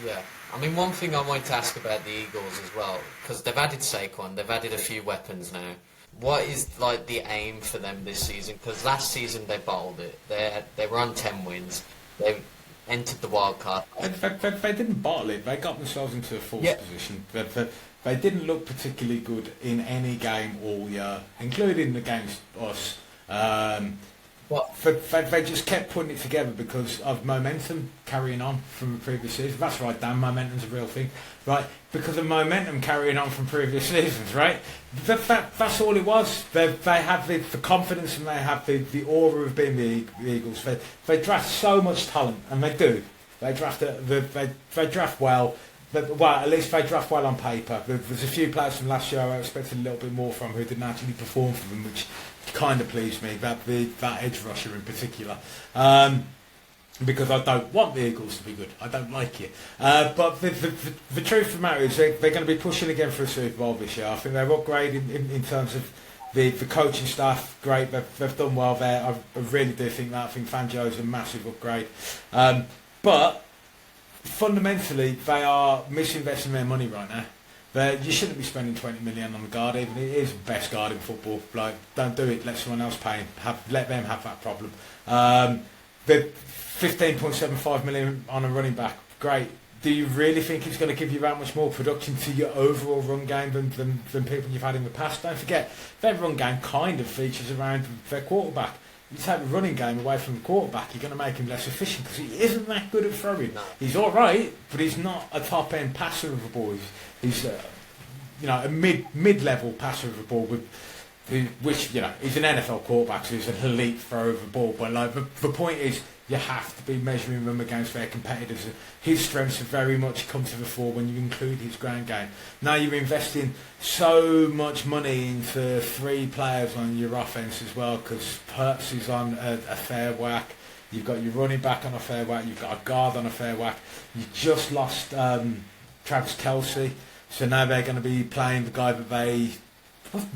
Yeah, I mean, one thing I wanted to ask about the Eagles as well, because they've added Saquon, they've added a few weapons now. What is the aim for them this season? Because last season they bottled it. They were on 10 wins. They entered the wild card. They didn't bottle it. They got themselves into a fourth position. They didn't look particularly good in any game all year, including against us. They just kept putting it together because of momentum carrying on from the previous season. That's right, Dan, momentum's a real thing. Right, because of momentum carrying on from previous seasons, right? That's all it was. They have the confidence, and they have the aura of being the Eagles. They draft so much talent, and they do. They draft well. Well, at least they draft well on paper. There's a few players from last year I expected a little bit more from who didn't actually perform for them, which kind of pleased me. That edge rusher in particular, because I don't want the Eagles to be good. I don't like it. But the truth of the matter is they're going to be pushing again for a Super Bowl this year. I think they're upgrading in terms of the coaching staff. Great, they've done well there. I really do think that. I think Fangio's a massive upgrade. But fundamentally, they are misinvesting their money right now. You shouldn't be spending 20 million on the guard, even if it is the best guard in football. Don't do it. Let someone else pay. Let them have that problem. The 15.75 million on a running back, great. do you really think it's going to give you that much more production to your overall run game than people you've had in the past? Don't forget, their run game kind of features around their quarterback. You take the running game away from the quarterback, you're going to make him less efficient because he isn't that good at throwing. No. He's all right, but he's not a top-end passer of the ball. He's a mid-level passer of the ball which he's an NFL quarterback, so he's an elite thrower of the ball. But like the point is, you have to be measuring them against their competitors. His strengths have very much come to the fore when you include his ground game. Now you're investing so much money into 3 players on your offense as well, because Hurts is on a fair whack. You've got your running back on a fair whack. You've got a guard on a fair whack. You just lost Travis Kelce, so now they're going to be playing the guy that they...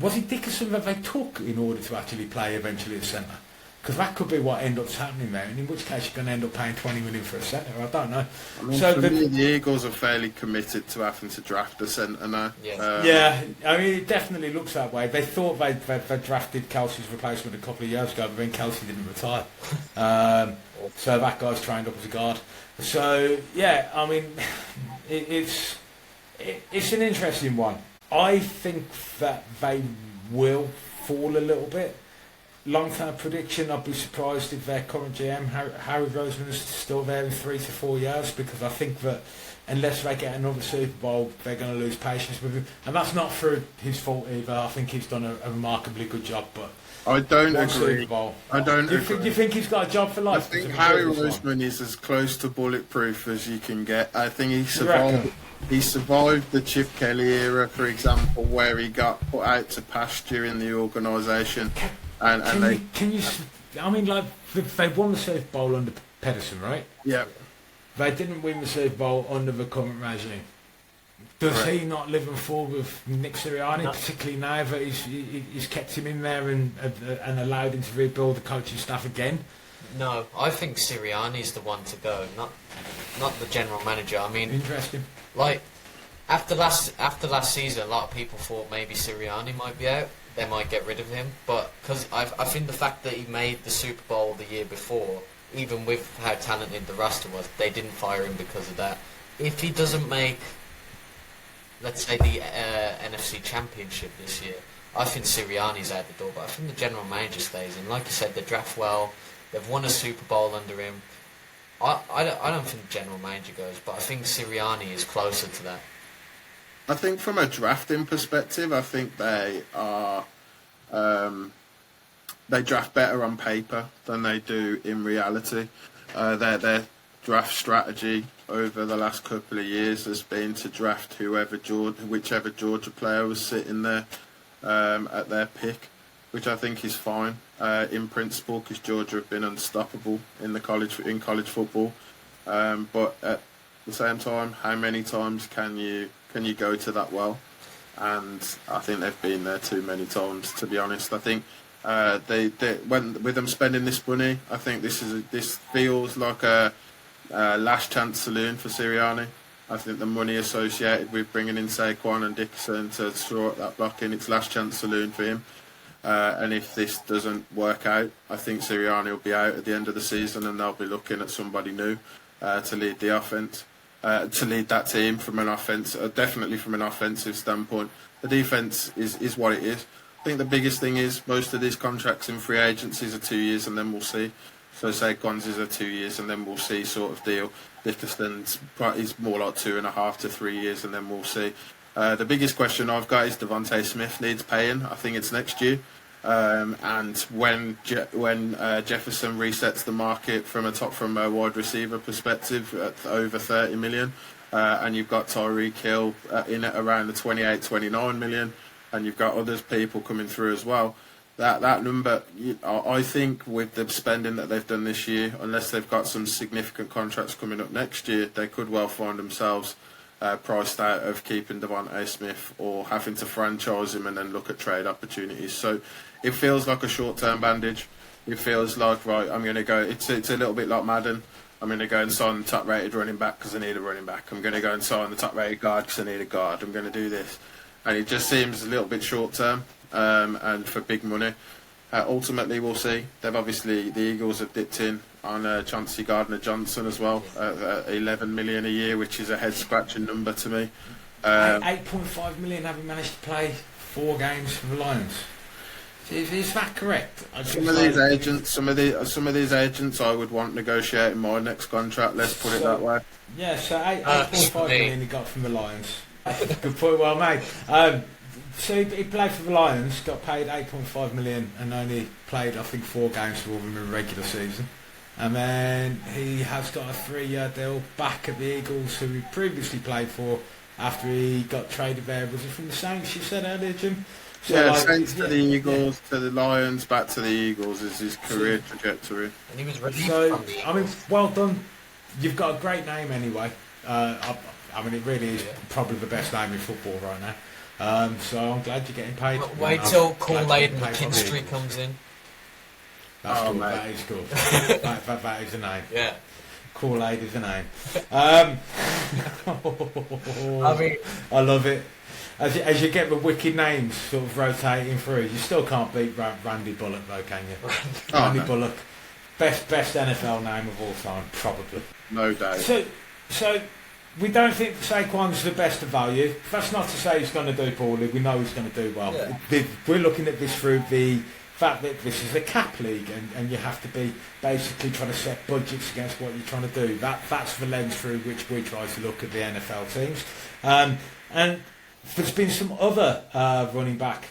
Was it Dickerson that they took in order to actually play eventually at centre? Because that could be what ends up happening there, and in which case you're going to end up paying 20 million for a centre. I don't know. I mean, so for me, the Eagles are fairly committed to having to draft a centre now. Yeah. I mean, it definitely looks that way. They thought they drafted Kelsey's replacement a couple of years ago, but then Kelsey didn't retire. So that guy's trained up as a guard. So, yeah, I mean, it's an interesting one. I think that they will fall a little bit. Long-term prediction, I'd be surprised if their current GM, Harry Roseman, is still there in 3 to 4 years, because I think that unless they get another Super Bowl, they're going to lose patience with him. And that's not through his fault either. I think he's done a remarkably good job, but... I don't agree. Super Bowl. I don't agree. You think he's got a job for life? I think Harry Roseman is as close to bulletproof as you can get. I think he survived the Chip Kelly era, for example, where he got put out to pasture in the organisation. I mean, like, they won the Super Bowl under Pedersen, right? Yeah. They didn't win the Super Bowl under the current regime. Does he not live and fall with Nick Sirianni, particularly now that he's kept him in there and allowed him to rebuild the coaching staff again? No, I think Sirianni's the one to go, not the general manager. I mean, interesting. Like, after last season, a lot of people thought maybe Sirianni might be out. They might get rid of him, but because I think the fact that he made the Super Bowl the year before, even with how talented the roster was, they didn't fire him because of that. If he doesn't make, let's say, the NFC Championship this year, I think Sirianni's out the door, but I think the general manager stays in. Like you said, they draft well, they've won a Super Bowl under him. I don't think the general manager goes, but I think Sirianni is closer to that. I think from a drafting perspective, I think they are they draft better on paper than they do in reality. Their draft strategy over the last couple of years has been to draft whichever Georgia player was sitting there at their pick, which I think is fine in principle, because Georgia have been unstoppable in college football. But at the same time, how many times can you go to that well? And I think they've been there too many times, to be honest. I think with them spending this money, I think this feels like a last chance saloon for Sirianni. I think the money associated with bringing in Saquon and Dickerson to throw up that block in, it's last chance saloon for him. And if this doesn't work out, I think Sirianni will be out at the end of the season, and they'll be looking at somebody new to lead the offense. To lead that team from an offense, definitely from an offensive standpoint. The defense is what it is. I think the biggest thing is most of these contracts in free agencies are 2 years, and then we'll see. So Saquon's is a 2 years, and then we'll see sort of deal. Dickerson's is more like 2.5 to 3 years, and then we'll see. The biggest question I've got is Devontae Smith needs paying. I think it's next year. And when Jefferson resets the market from a wide receiver perspective at over 30 million, and you've got Tyreek Hill in at around the 28, 29 million, and you've got others people coming through as well, that number, I think with the spending that they've done this year, unless they've got some significant contracts coming up next year, they could well find themselves priced out of keeping Devontae Smith or having to franchise him and then look at trade opportunities. So it feels like a short-term bandage. It feels like, right, I'm going to go, it's a little bit like Madden. I'm going to go and sign the top-rated running back because I need a running back. I'm going to go and sign the top-rated guard because I need a guard. I'm going to do this. And it just seems a little bit short-term and for big money. Ultimately, we'll see. The Eagles have dipped in on Chauncey Gardner-Johnson as well, 11 million a year, which is a head-scratching number to me. 8.5 million having managed to play 4 games for the Lions. Is that correct? Some of these agents, I would want negotiating my next contract. Let's put it that way. Yeah, so 8.5 million he got from the Lions. Good point, well made. So he played for the Lions, got paid 8.5 million, and only played I think 4 games for them in the regular season. And then he has got a 3-year deal back at the Eagles, who he previously played for after he got traded there. Was it from the Saints? You said earlier, Jim. So yeah, Saints to the Eagles, to the Lions, back to the Eagles is his career trajectory. And he was ready. So, I mean, well done. You've got a great name anyway. I mean, it really is probably the best name in football right now. So I'm glad you're getting paid. Wait till Kool-Aid and McKinstry comes in. That's cool. Mate. That is cool. that is a name. Yeah. Kool-Aid is a name. I mean, I love it. As you get the wicked names sort of rotating through, you still can't beat Randy Bullock though, can you? Randy Bullock, best NFL name of all time, probably. No doubt. So we don't think Saquon's the best of value. That's not to say he's going to do poorly. We know he's going to do well. Yeah. We're looking at this through the fact that this is a cap league, and you have to be basically trying to set budgets against what you're trying to do. That's the lens through which we try to look at the NFL teams. And there's been some other running back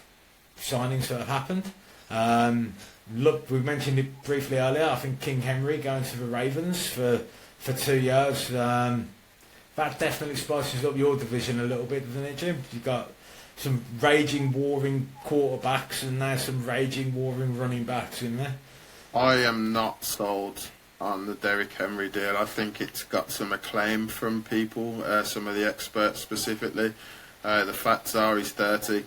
signings that have happened. Look, we mentioned it briefly earlier. I think King Henry going to the Ravens for 2 years. That definitely spices up your division a little bit, doesn't it, Jim? You've got some raging, warring quarterbacks and now some raging, warring running backs in there. I am not sold on the Derrick Henry deal. I think it's got some acclaim from people, some of the experts specifically. The facts are he's 30.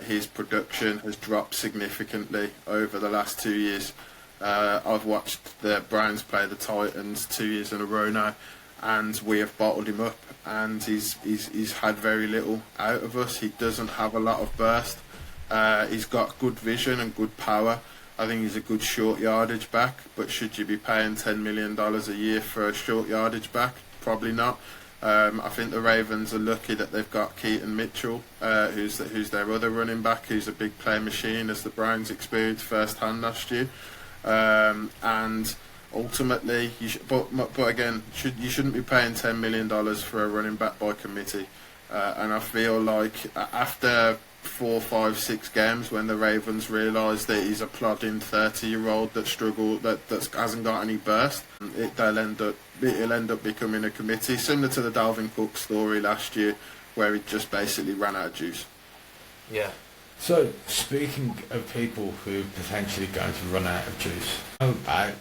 His production has dropped significantly over the last 2 years. I've watched the Browns play the Titans 2 years in a row now, and we have bottled him up, and he's had very little out of us. He doesn't have a lot of burst. He's got good vision and good power. I think he's a good short yardage back, but should you be paying $10 million a year for a short yardage back? Probably not. I think the Ravens are lucky that they've got Keaton Mitchell, who's their other running back, who's a big play machine, as the Browns experienced firsthand last year. And ultimately, but again, you shouldn't be paying $10 million for a running back by committee. And I feel like after 4, 5, 6 games, when the Ravens realise that he's a plodding 30-year-old that hasn't got any burst, it'll end up becoming a committee, similar to the Dalvin Cook story last year, where he just basically ran out of juice. Yeah. So, speaking of people who are potentially going to run out of juice, how about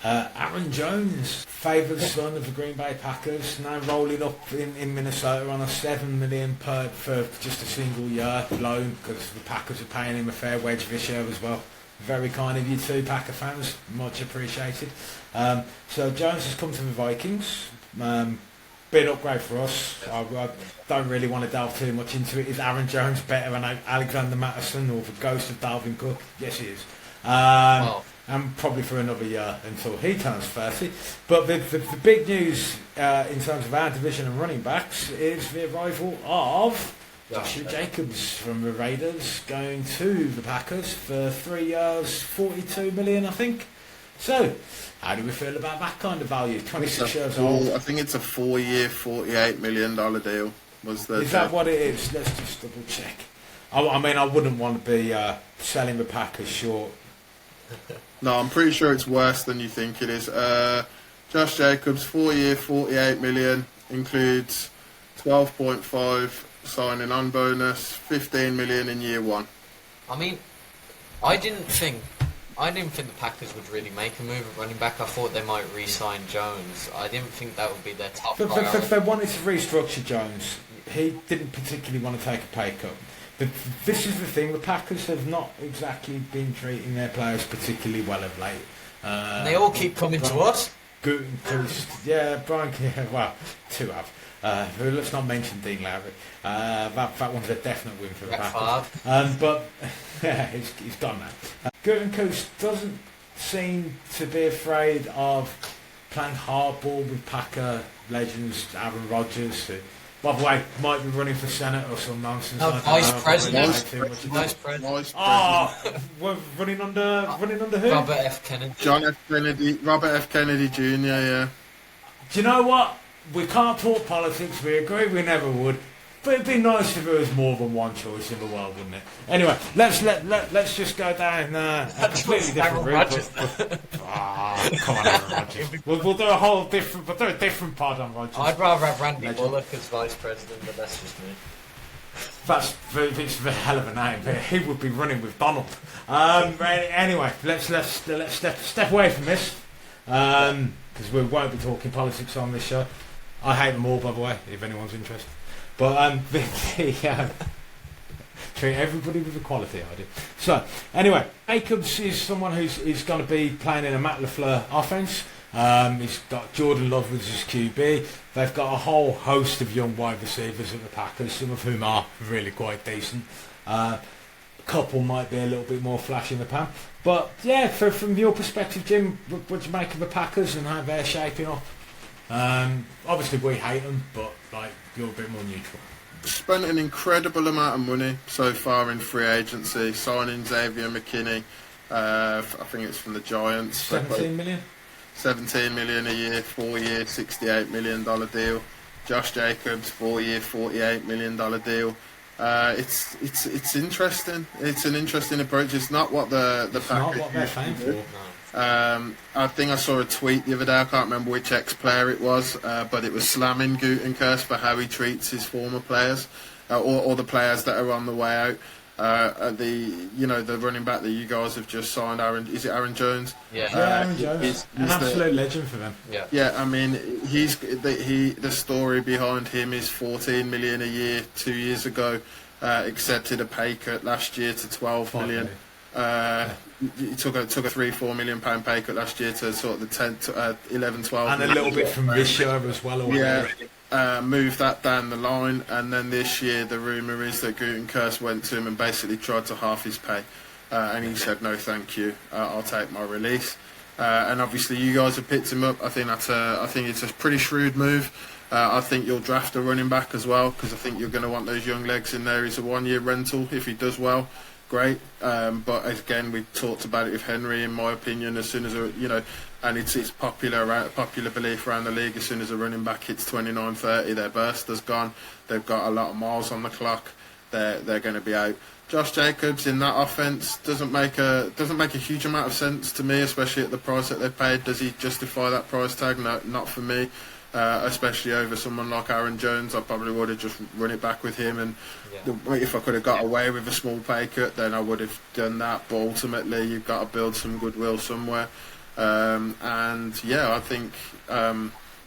Aaron Jones, favoured son of the Green Bay Packers, now rolling up in Minnesota on a $7 million for just a single year loan, because the Packers are paying him a fair wage this year as well. Very kind of you too, Packer fans, much appreciated. So Jones has come to the Vikings. Big upgrade for us. I don't really want to delve too much into it. Is Aaron Jones better than Alexander Mattison or the ghost of Dalvin Cook? Yes, he is. And probably for another year until he turns 30. But the big news in terms of our division and running backs is the arrival of Joshua Jacobs from the Raiders going to the Packers for 3 years, $42 million, I think. So, how do we feel about that kind of value? 26 years old. I think it's a 4-year, $48 million deal. Is that what it is? Let's just double check. I mean, I wouldn't want to be selling the Packers short. No, I'm pretty sure it's worse than you think it is. Josh Jacobs, 4-year, $48 million, includes 12.5 signing on bonus, $15 million in year 1. I mean, I didn't think the Packers would really make a move at running back. I thought they might re-sign Jones. I didn't think that would be their top priority. They wanted to restructure Jones. He didn't particularly want to take a pay cut. But this is the thing, the Packers have not exactly been treating their players particularly well of late. They all keep coming to us. Brian, well, 2 have. Let's not mention Dean Lowry. That one's a definite win for the Packers. But yeah, he's gone now. Gutekunst doesn't seem to be afraid of playing hardball with Packer legends Aaron Rodgers, who, by the way, might be running for Senate or some nonsense. No, Vice President. Vice President. We're running under who? Robert F. Kennedy. John F. Kennedy, Robert F. Kennedy Jr., yeah. Do you know what? We can't talk politics, we agree we never would. But it'd be nice if there was more than one choice in the world, wouldn't it? Anyway, let's just go down a completely different route. Come on, Aaron Rodgers. We'll do a different pod on Rodgers. I'd rather have Randy Bullock as vice president, but that's just me. It's a hell of a name. But he would be running with Donald. Anyway, let's step away from this because we won't be talking politics on this show. I hate them all, by the way, if anyone's interested. But treat everybody with equality, I do. So, anyway, Jacobs is someone who's going to be playing in a Matt LaFleur offence. He's got Jordan Love as his QB. They've got a whole host of young wide receivers at the Packers, some of whom are really quite decent. A couple might be a little bit more flash in the pan. But, yeah, from your perspective, Jim, what do you make of the Packers and how they're shaping up? Obviously, we hate them, but you're a bit more neutral. Spent an incredible amount of money so far in free agency, signing Xavier McKinney. I think it's from the Giants. 17 million? 17 million a year, 4 year, $68 million deal. Josh Jacobs, 4 year, $48 million deal. It's interesting. It's an interesting approach. It's not what the Packers. Not what they're paying for. No. I think I saw a tweet the other day, I can't remember which ex-player it was, but it was slamming Gutenkirst for how he treats his former players, or the players that are on the way out. The running back that you guys have just signed, is it Aaron Jones? Yeah, Aaron Jones. He's an absolute legend for them. Yeah, I mean, the story behind him is $14 million a year 2 years ago, accepted a pay cut last year to $12 million. He took a £3-4 million pay cut last year to sort of the 10 to 11, 12, and a little bit from this year as well. Moved that down the line, and then this year the rumour is that Gutenkirst went to him and basically tried to half his pay, and he said no, thank you, I'll take my release. And obviously you guys have picked him up. I think it's a pretty shrewd move. I think you'll draft a running back as well, because I think you're going to want those young legs in there. He's a 1 year rental if he does well. Great, but again, we talked about it with Henry. In my opinion, as soon as and it's popular belief around the league. As soon as a running back hits 29-30, their burst has gone. They've got a lot of miles on the clock. They're going to be out. Josh Jacobs in that offense doesn't make a huge amount of sense to me, especially at the price that they paid. Does he justify that price tag? No, not for me. Especially over someone like Aaron Jones, I probably would have just run it back with him, and if I could have got away with a small pay cut, then I would have done that. But ultimately, you've got to build some goodwill somewhere, and I think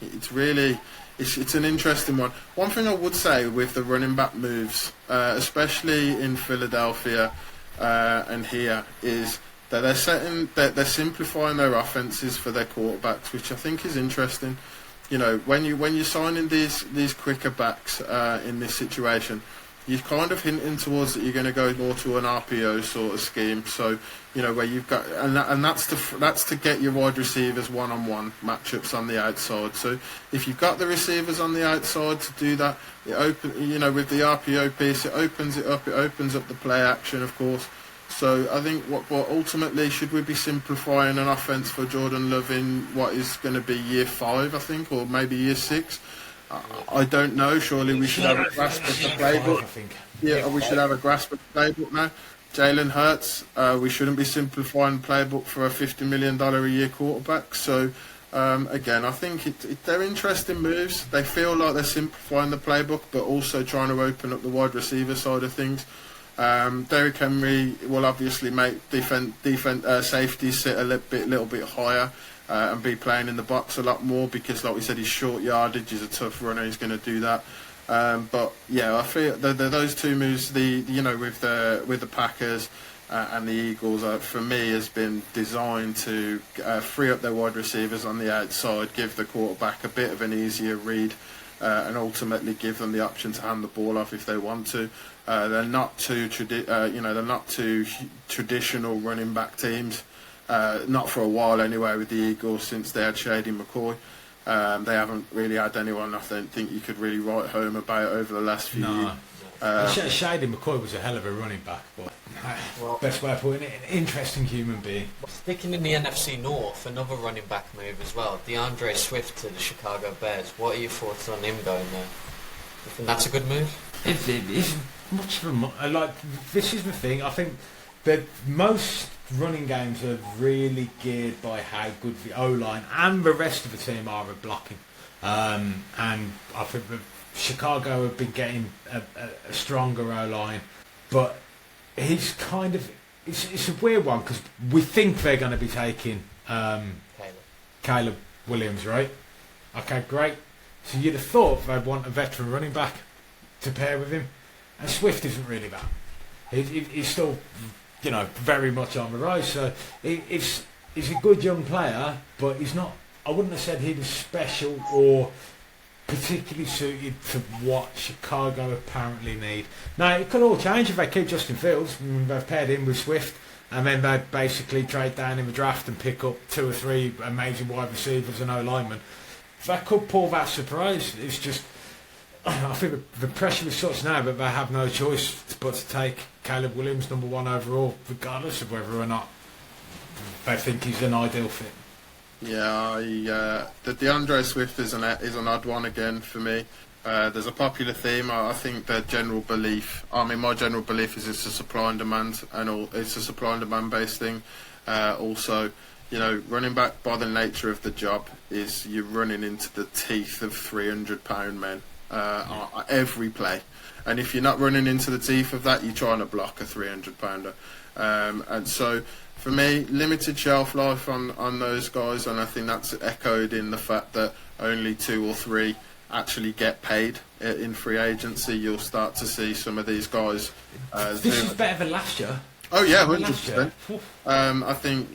it's an interesting one. One thing I would say with the running back moves, especially in Philadelphia and here, is that they're simplifying their offenses for their quarterbacks, which I think is interesting. You know, when you're signing these quicker backs in this situation, you're kind of hinting towards that you're going to go more to an RPO sort of scheme. So, where you've got and that's to get your wide receivers one-on-one matchups on the outside. So if you've got the receivers on the outside to do that, with the RPO piece, it opens it up. It opens up the play action, of course. So I think what ultimately, should we be simplifying an offense for Jordan Love in what is going to be year 5, I think, or maybe year 6? I don't know. Surely we should have a grasp of the playbook. We should have a grasp of the playbook now. Jalen Hurts, we shouldn't be simplifying the playbook for a $50 million a year quarterback. So again, I think they're interesting moves. They feel like they're simplifying the playbook, but also trying to open up the wide receiver side of things. Derrick Henry will obviously make safeties sit a little bit higher and be playing in the box a lot more, because, like we said, his short yardage is a tough runner. He's going to do that. But I feel those two moves, with the Packers and the Eagles, for me, has been designed to free up their wide receivers on the outside, give the quarterback a bit of an easier read, and ultimately give them the option to hand the ball off if they want to. They're not too traditional running back teams. not for a while anyway with the Eagles since they had Shady McCoy. They haven't really had anyone I don't think you could really write home about over the last few years. Shady McCoy was a hell of a running back, but best way of putting it, an interesting human being. Sticking in the NFC North, another running back move as well. DeAndre Swift to the Chicago Bears. What are your thoughts on him going there? You think that's a good move? It is much of a this is the thing. I think that most running games are really geared by how good the O-line and the rest of the team are at blocking. And I think that Chicago have been getting a stronger O-line, but he's kind of it's a weird one because we think they're going to be taking Caleb Williams, right? Okay, great. So you'd have thought they'd want a veteran running back to pair with him, and Swift isn't really that. He's still, very much on the rise. So he's a good young player, but he's not. I wouldn't have said he was special or particularly suited to what Chicago apparently need. Now, it could all change if they keep Justin Fields. They've paired him with Swift, and then they basically trade down in the draft and pick up 2 or 3 amazing wide receivers and O-linemen. That could pull that surprise. It's just, I think the pressure is such now that they have no choice but to take Caleb Williams number 1 overall, regardless of whether or not they think he's an ideal fit. Yeah, the DeAndre Swift is an odd one again for me. There's a popular theme. I think the general belief. My general belief is it's a supply and demand, it's a supply and demand based thing. Also, running back by the nature of the job is you're running into the teeth of 300-pound men every play, and if you're not running into the teeth of that, you're trying to block a 300-pounder, and so. For me, limited shelf life on those guys, and I think that's echoed in the fact that only 2 or 3 actually get paid in free agency. You'll start to see some of these guys. This is better than last year. Oh yeah, 100%. I think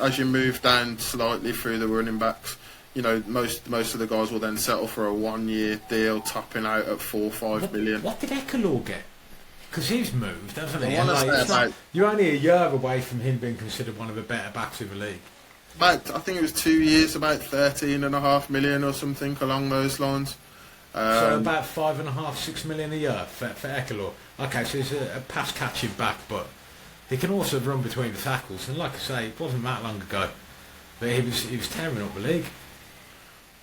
as you move down slightly through the running backs, most of the guys will then settle for a 1-year deal, topping out at 4 or 5 million. What did Ekelor get? Because he's moved, hasn't he? You're only a year away from him being considered one of the better backs in the league. I think it was 2 years, about 13.5 million or something along those lines. So about 5.5, 6 million a year for Ekelor. Okay, so he's a pass catching back, but he can also run between the tackles. And like I say, it wasn't that long ago, but he was tearing up the league.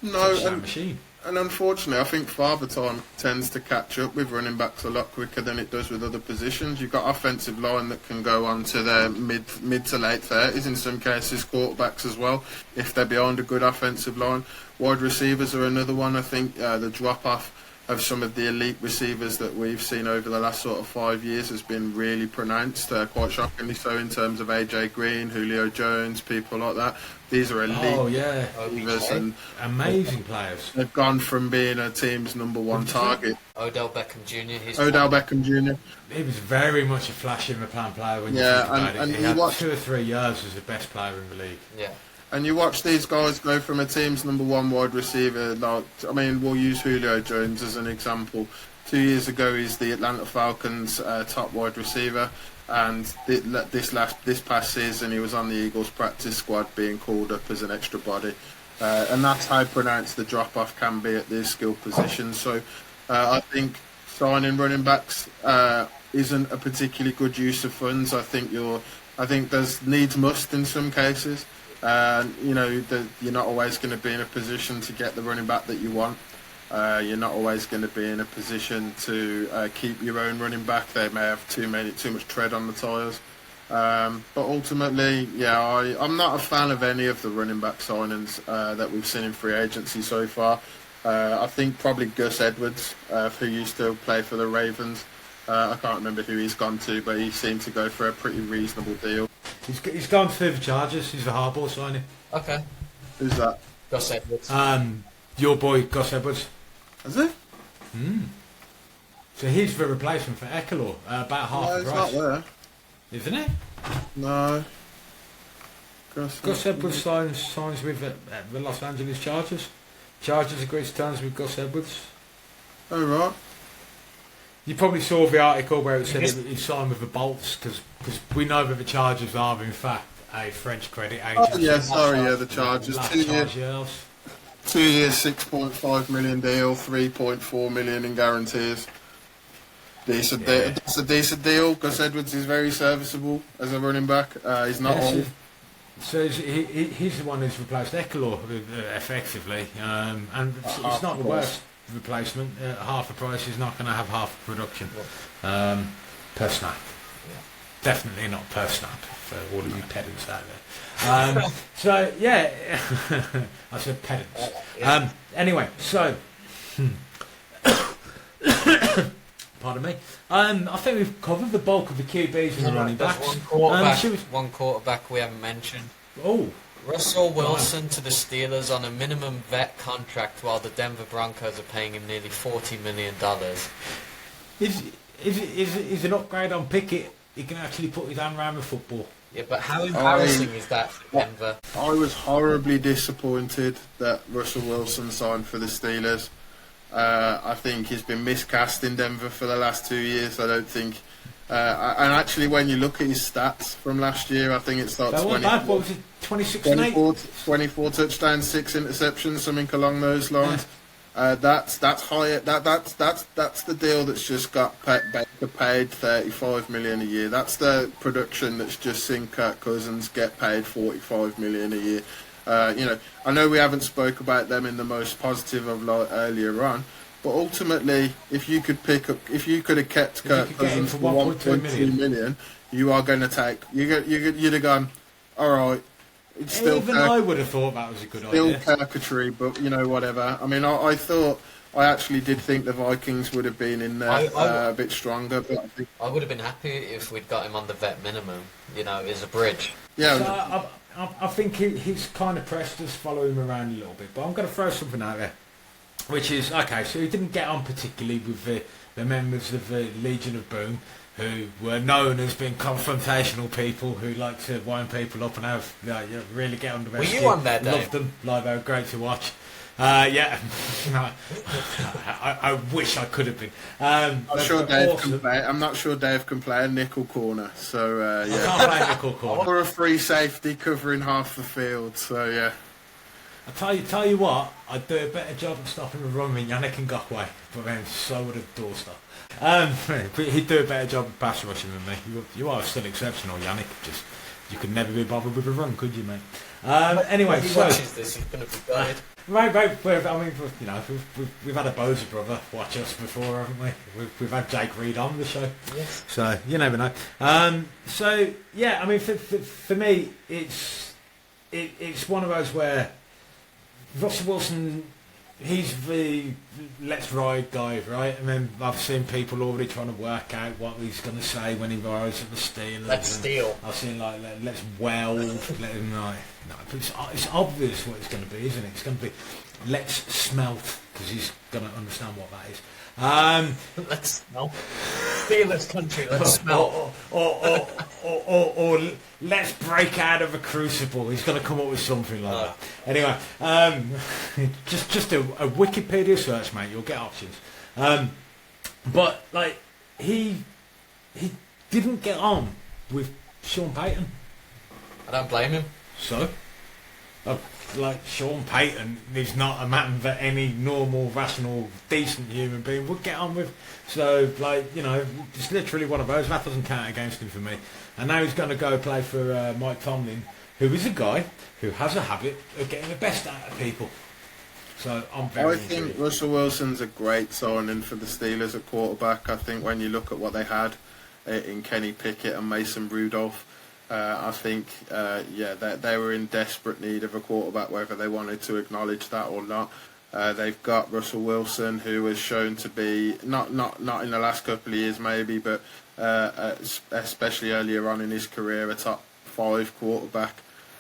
Machine. And unfortunately, I think Father Time tends to catch up with running backs a lot quicker than it does with other positions. You've got offensive line that can go on to their mid to late 30s, in some cases quarterbacks as well, if they're behind a good offensive line. Wide receivers are another one. I think the drop-off of some of the elite receivers that we've seen over the last sort of 5 years has been really pronounced, quite shockingly so, in terms of AJ Green, Julio Jones, people like that. These are elite receivers and amazing players. They've gone from being a team's number 1 target. Odell Beckham Jr. Beckham Jr. He was very much a flash in the pan player when you think about it. He had 2 or 3 years as the best player in the league. Yeah. And you watch these guys go from a team's number 1 wide receiver. We'll use Julio Jones as an example. 2 years ago, he's the Atlanta Falcons' top wide receiver, and this past season, he was on the Eagles practice squad, being called up as an extra body. And that's how pronounced the drop-off can be at these skill positions. So I think signing running backs isn't a particularly good use of funds. I think there's needs must in some cases. You're not always going to be in a position to get the running back that you want. You're not always going to be in a position to keep your own running back. They may have too much tread on the tyres. But ultimately, I'm not a fan of any of the running back signings that we've seen in free agency so far. I think probably Gus Edwards, who used to play for the Ravens. I can't remember who he's gone to, but he seemed to go for a pretty reasonable deal. He's gone to the Chargers. He's the hardball signing. Okay. Who's that? Gus Edwards. Your boy Gus Edwards. Is he? So he's the replacement for Ekelor, about half the price. He's not there. Isn't he? No. Gus Edwards signs with the Los Angeles Chargers. Chargers agreed to terms with Gus Edwards. Oh, right. You probably saw the article where it said he signed with the Bolts, because we know that the Chargers are, in fact, a French credit Oh agency. yeah, sorry, yeah, the Chargers. 2 years, 6.5 million deal, 3.4 million in guarantees. Decent deal. It's a decent deal. Gus Edwards is very serviceable as a running back. He's not old. So he's the one who's replaced Eckler effectively, and it's not the worst replacement. Half the price is not going to have half the production per snap. Yeah. Definitely not per snap for all of you pedants out there. So yeah, I said pedants. Anyway, so pardon me. I think we've covered the bulk of the QBs and the running backs. One quarterback we haven't mentioned. Oh, Russell Wilson to the Steelers on a minimum vet contract, while the Denver Broncos are paying him nearly $40 million. Is an upgrade on Pickett? He can actually put his hand around the football. Yeah, but how embarrassing is that for Denver? I was horribly disappointed that Russell Wilson signed for the Steelers. I think he's been miscast in Denver for the last 2 years. I don't think... and actually, when you look at his stats from last year, I think it's like 24 touchdowns, 6 interceptions, something along those lines. That's higher. That's the deal that's just got Baker paid $35 million a year. That's the production that's just seen Kirk Cousins get paid $45 million a year. I know we haven't spoke about them in the most positive of earlier on, but ultimately, if you could have kept Kirk Cousins for 1.2 million, you are going to take. You'd have gone, all right. It's still even I would have thought that was a good idea. Still circuitry, but whatever. I mean, I actually did think the Vikings would have been in there a bit stronger, but I would have been happy if we'd got him on the vet minimum. As a bridge. Yeah. So I think he's kind of pressed us, follow him around a little bit, but I'm going to throw something out there, which is okay. So he didn't get on particularly with the members of the Legion of Boom, who were known as being confrontational people who like to wind people up and have really get under their skin. Were you on there, Dave? Loved them, like they were great to watch. Yeah, I wish I could have been. I'm not sure Dave can play a nickel corner, so yeah. I can't play a nickel corner. Or a free safety covering half the field, so yeah. I tell you what, I'd do a better job of stopping the run than Yannick Ngakoue, but then so would a doorstop. He'd do a better job of pass rushing than me. You are still exceptional, Yannick. Just you could never be bothered with a run, could you, mate? Anyway, when he so watches this, he's going to be gutted. Right. I mean, we've had a Boza brother watch us before, haven't we? We've had Jake Reed on the show, yes. So you never know. So yeah, I mean, for me, it's one of those where Russell Wilson, he's the let's ride guy, right? And then I've seen people already trying to work out what he's going to say when he arrives at the Steelers. Let's steal. I've seen let's weld, let him no, but it's obvious what it's going to be, isn't it? It's going to be let's smelt, because he's going to understand what that is. Let's smelt. Steelers country, let's smelt. Or let's break out of a crucible. He's going to come up with something like that. Anyway, just a Wikipedia search, mate. You'll get options. But he didn't get on with Sean Payton. I don't blame him. So, Sean Payton is not a man that any normal, rational, decent human being would get on with. So, it's literally one of those. That doesn't count against him for me. And now he's going to go play for Mike Tomlin, who is a guy who has a habit of getting the best out of people. So I'm very I think Russell Wilson's a great signing for the Steelers at quarterback. I think when you look at what they had in Kenny Pickett and Mason Rudolph, I think, they were in desperate need of a quarterback, whether they wanted to acknowledge that or not. They've got Russell Wilson, who has shown to be, not in the last couple of years maybe, but especially earlier on in his career, a top 5 quarterback,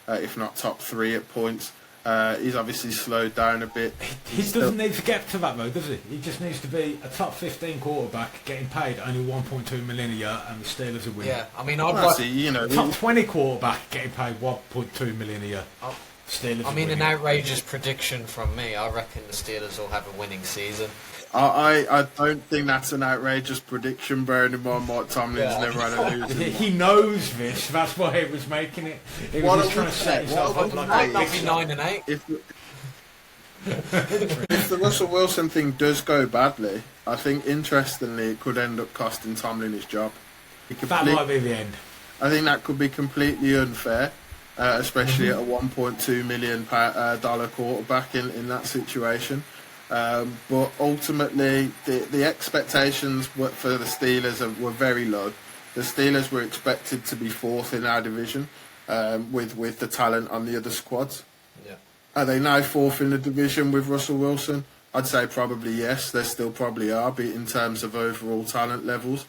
if not top 3 at points. He's obviously slowed down a bit. He doesn't need to get to that though, does he? He just needs to be a top 15 quarterback, getting paid only 1.2 million a year, and the Steelers are winning. Yeah, I mean, top 20 quarterback getting paid 1.2 million a year. Steelers. I mean, an outrageous prediction from me. I reckon the Steelers will have a winning season. I don't think that's an outrageous prediction, bearing in mind Mike Tomlin's never had a losing. He knows this. That's why he was making it. He was just trying to set himself up like Might not be 9-8. If the Russell Wilson thing does go badly, I think interestingly it could end up costing Tomlin his job. That might be the end. I think that could be completely unfair, especially at a $1.2 million dollar quarterback in that situation. But ultimately, the expectations for the Steelers were very low. The Steelers were expected to be fourth in our division with the talent on the other squads. Yeah. Are they now fourth in the division with Russell Wilson? I'd say probably yes. They still probably are, but in terms of overall talent levels.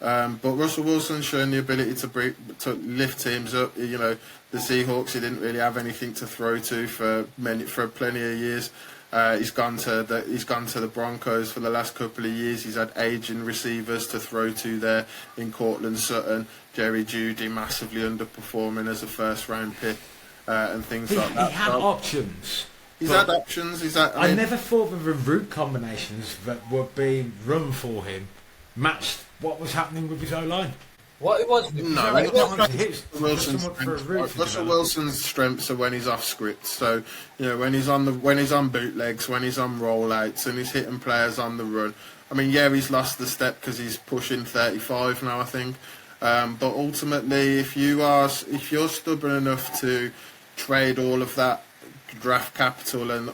But Russell Wilson's shown the ability to lift teams up. You know, the Seahawks, he didn't really have anything to throw to for plenty of years. He's gone to the Broncos for the last couple of years. He's had aging receivers to throw to there in Cortland Sutton, Jerry Jeudy massively underperforming as a first round pick, and things like that. He had options. He's had options. I never thought that the route combinations that were being run for him matched what was happening with his O-line. What it was? Russell Wilson's strengths are when he's off script. So, you know, when he's on bootlegs, when he's on rollouts, and he's hitting players on the run. I mean, yeah, he's lost the step because he's pushing 35 now, I think. But ultimately, if you're stubborn enough to trade all of that draft capital and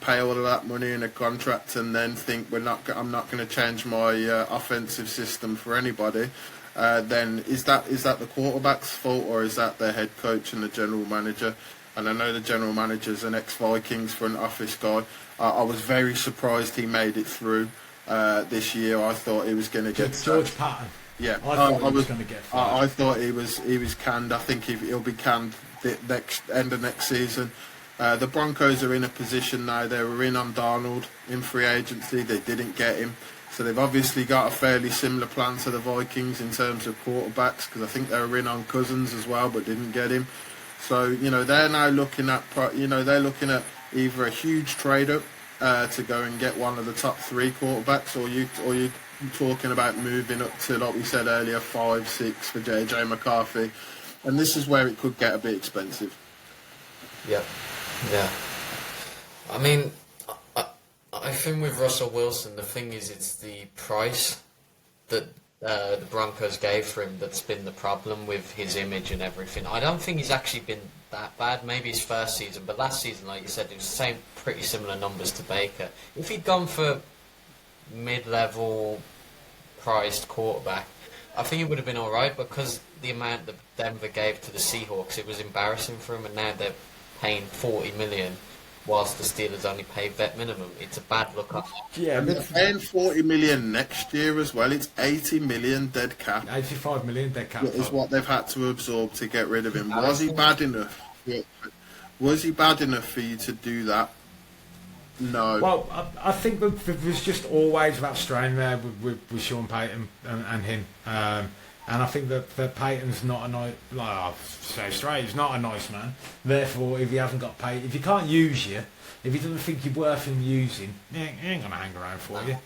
pay all of that money in a contract, and then think I'm not going to change my offensive system for anybody, then is that the quarterback's fault, or is that the head coach and the general manager? And I know the general manager's an ex-Vikings front office guy. I was very surprised he made it through this year. I thought he was going to get George Patton. Yeah, I thought he was going to get fired. I thought he was canned. I think he'll be canned the end of next season. The Broncos are in a position now. They were in on Darnold in free agency. They didn't get him. So they've obviously got a fairly similar plan to the Vikings in terms of quarterbacks, because I think they were in on Cousins as well, but didn't get him. So, you know, they're now looking at either a huge trade-up to go and get one of the top three quarterbacks, or you talking about moving up to, like we said earlier, 5-6 for JJ McCarthy. And this is where it could get a bit expensive. Yeah. I mean, I think with Russell Wilson, the thing is, it's the price that the Broncos gave for him that's been the problem with his image and everything. I don't think he's actually been that bad. Maybe his first season, but last season, like you said, it was pretty similar numbers to Baker. If he'd gone for mid-level priced quarterback, I think it would have been all right, because the amount that Denver gave to the Seahawks, it was embarrassing for him, and now they're paying $40 million. Whilst the Steelers only pay vet minimum, it's a bad look up. Yeah, and they're paying $40 million next year as well. It's $80 million dead cap. $85 million dead cap is what they've had to absorb to get rid of him. Was he bad enough? Was he bad enough for you to do that? No. Well, I think that there was just always that strain there with Sean Payton and him. And I think that Payton's not a nice, like I'll say straight, he's not a nice man. Therefore, if he hasn't got paid, if he can't use you, if he doesn't think you're worth him using, he ain't going to hang around for you.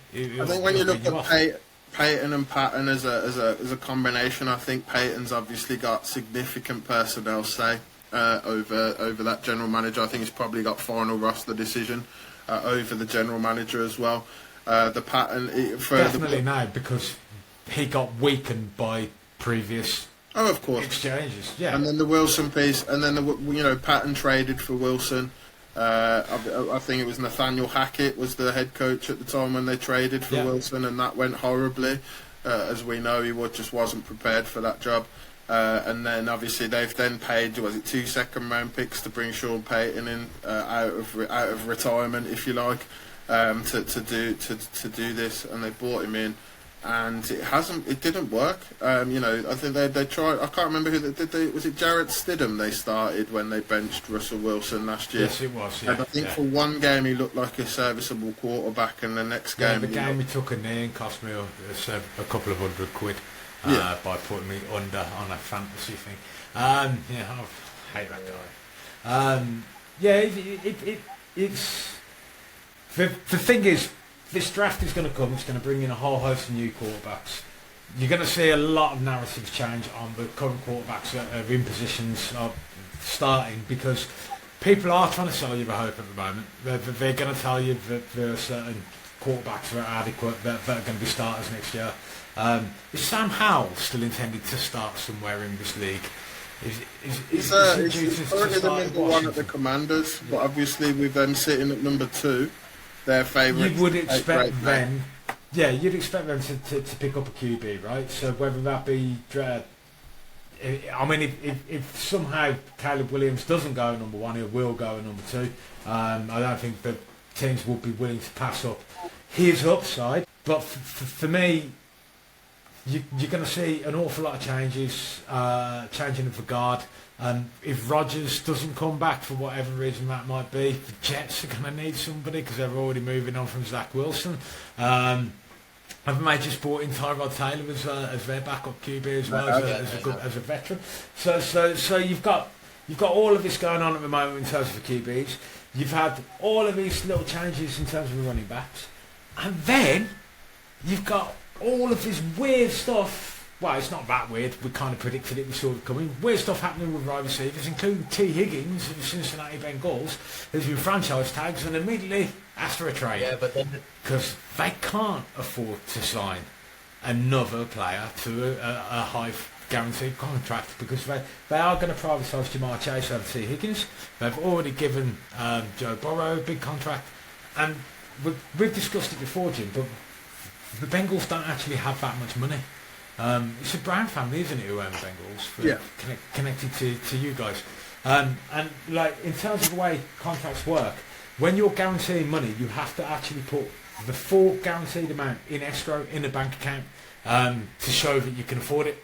I think when you look at Payton and Patton as a combination, I think Payton's obviously got significant personnel say over that general manager. I think he's probably got final roster decision over the general manager as well. The Patton definitely now, because he got weakened by previous exchanges. Yeah, and then the Wilson piece, and then Patton traded for Wilson. I think it was Nathaniel Hackett was the head coach at the time when they traded for Wilson, and that went horribly. As we know, he just wasn't prepared for that job. And then obviously they've then paid 2 second-round picks to bring Sean Payton in out of retirement, if you like, to do this, and they brought him in. And it didn't work. I think they tried. I can't remember who they did. Was it Jarrett Stidham they started when they benched Russell Wilson last year? Yes, it was. Yeah, and I think for one game he looked like a serviceable quarterback, and the next game he took a knee and cost me a couple of £100 by putting me under on a fantasy thing. I hate that guy. It's the thing is, this draft is going to come. It's going to bring in a whole host of new quarterbacks. You're going to see a lot of narratives change on the current quarterbacks that are in positions of starting, because people are trying to sell you the hope at the moment. They're going to tell you that there are certain quarterbacks that are adequate that are going to be starters next year. Is Sam Howell still intended to start somewhere in this league? He's currently the number one at the Commanders, but obviously with them sitting at number 2, their favourite. You would expect them, you'd expect them to pick up a QB, right? So whether that be, if somehow Caleb Williams doesn't go at number 1, he will go at number 2. I don't think that teams would be willing to pass up his upside, but for me, you're going to see an awful lot of changes, changing of the guard. If Rodgers doesn't come back for whatever reason that might be, the Jets are going to need somebody because they're already moving on from Zach Wilson. Haven't they just brought in Tyrod Taylor as their backup QB as well, as a veteran? So you've got all of this going on at the moment in terms of the QBs. You've had all of these little changes in terms of the running backs, and then you've got all of this weird stuff. Well, it's not that weird. We kind of predicted it. We saw it coming. Weird stuff happening with wide receivers, including T. Higgins of the Cincinnati Bengals, who's been franchise tags and immediately asked for a trade. Yeah, but then because they can't afford to sign another player to a high guaranteed contract, because they are going to privatise Jamar Chase over T. Higgins. They've already given Joe Burrow a big contract, and we've discussed it before, Jim, but the Bengals don't actually have that much money. It's a Brown family, isn't it, who own the Bengals? Connected to you guys. And like, in terms of the way contracts work, when you're guaranteeing money, you have to actually put the full guaranteed amount in escrow in a bank account to show that you can afford it.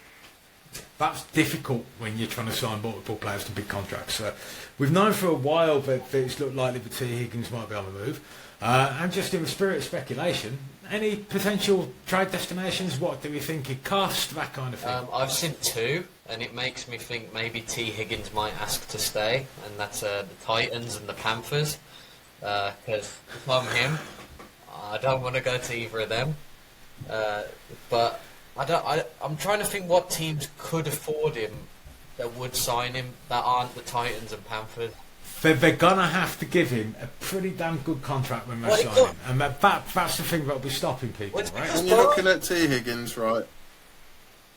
That's difficult when you're trying to sign multiple players to big contracts. So we've known for a while that it's looked likely that T. Higgins might be on the move. And just in the spirit of speculation, any potential trade destinations? What do we think it cost? That kind of thing. I've seen 2, and it makes me think maybe T. Higgins might ask to stay, and that's the Titans and the Panthers. Because if I'm him, I don't want to go to either of them. But I'm trying to think what teams could afford him that would sign him that aren't the Titans and Panthers. They're going to have to give him a pretty damn good contract when they sign him. And that's the thing that will be stopping people, right? When you're looking at T. Higgins, right?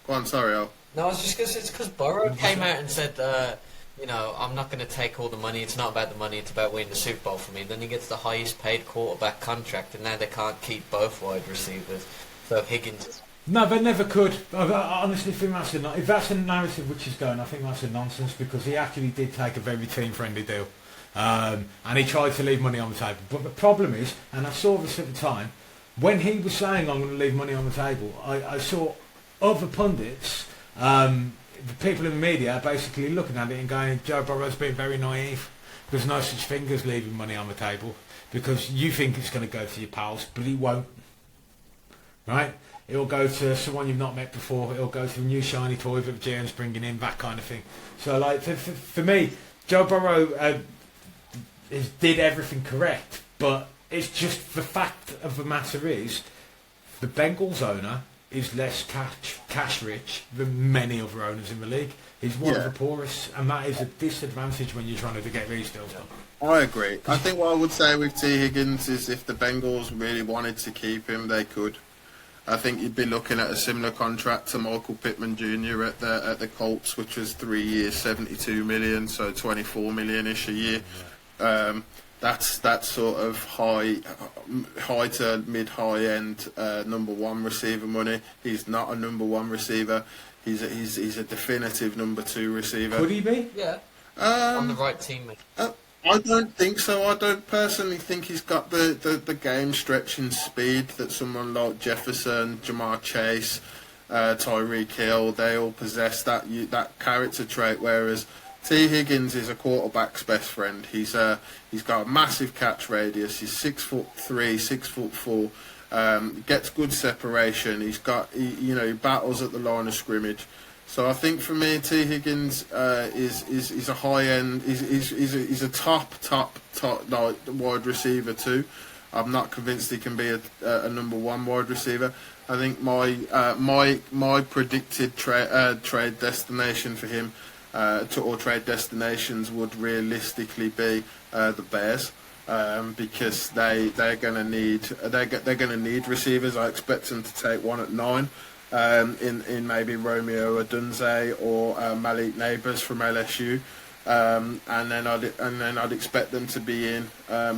Go on, sorry, Al. No, I was just going to say, it's because Burrow came out and said, I'm not going to take all the money. It's not about the money. It's about winning the Super Bowl for me. Then he gets the highest paid quarterback contract, and now they can't keep both wide receivers. So Higgins... No, they never could. I honestly think if that's the narrative which is going, I think that's a nonsense, because he actually did take a very team-friendly deal. And he tried to leave money on the table. But the problem is, and I saw this at the time, when he was saying I'm going to leave money on the table, I saw other pundits, the people in the media, basically looking at it and going, Joe Burrow's been very naive. There's no such thing as leaving money on the table, because you think it's going to go to your pals, but it won't. Right? It'll go to someone you've not met before. It'll go to a new shiny toy that the GM's bringing in, that kind of thing. So, like, for me, Joe Burrow did everything correct, but it's just the fact of the matter is the Bengals owner is less cash rich than many other owners in the league. He's one of the poorest, and that is a disadvantage when you're trying to get these deals done. I agree. I think what I would say with T. Higgins is if the Bengals really wanted to keep him, they could. I think you'd be looking at a similar contract to Michael Pittman Jr. at the Colts, which was 3 years, $72 million, so $24 million-ish a year. That's that sort of high to mid-high end number 1 receiver money. He's not a number 1 receiver. He's a definitive number 2 receiver. Could he be? Yeah. On the right team. I don't think so. I don't personally think he's got the game stretching speed that someone like Jefferson, Jamar Chase, Tyreek Hill, they all possess that character trait, whereas T. Higgins is a quarterback's best friend. He's got a massive catch radius. He's 6'3", 6'4", gets good separation. He battles at the line of scrimmage. So I think for me, T. Higgins is a high end. He's a top like wide receiver too. I'm not convinced he can be a number one wide receiver. I think my predicted trade destination for him, or trade destinations, would realistically be the Bears. Because they're going to need receivers. I expect them to take one at 9, in maybe Romeo Odunze or Malik Neighbours from LSU, and then I'd expect them to be in. I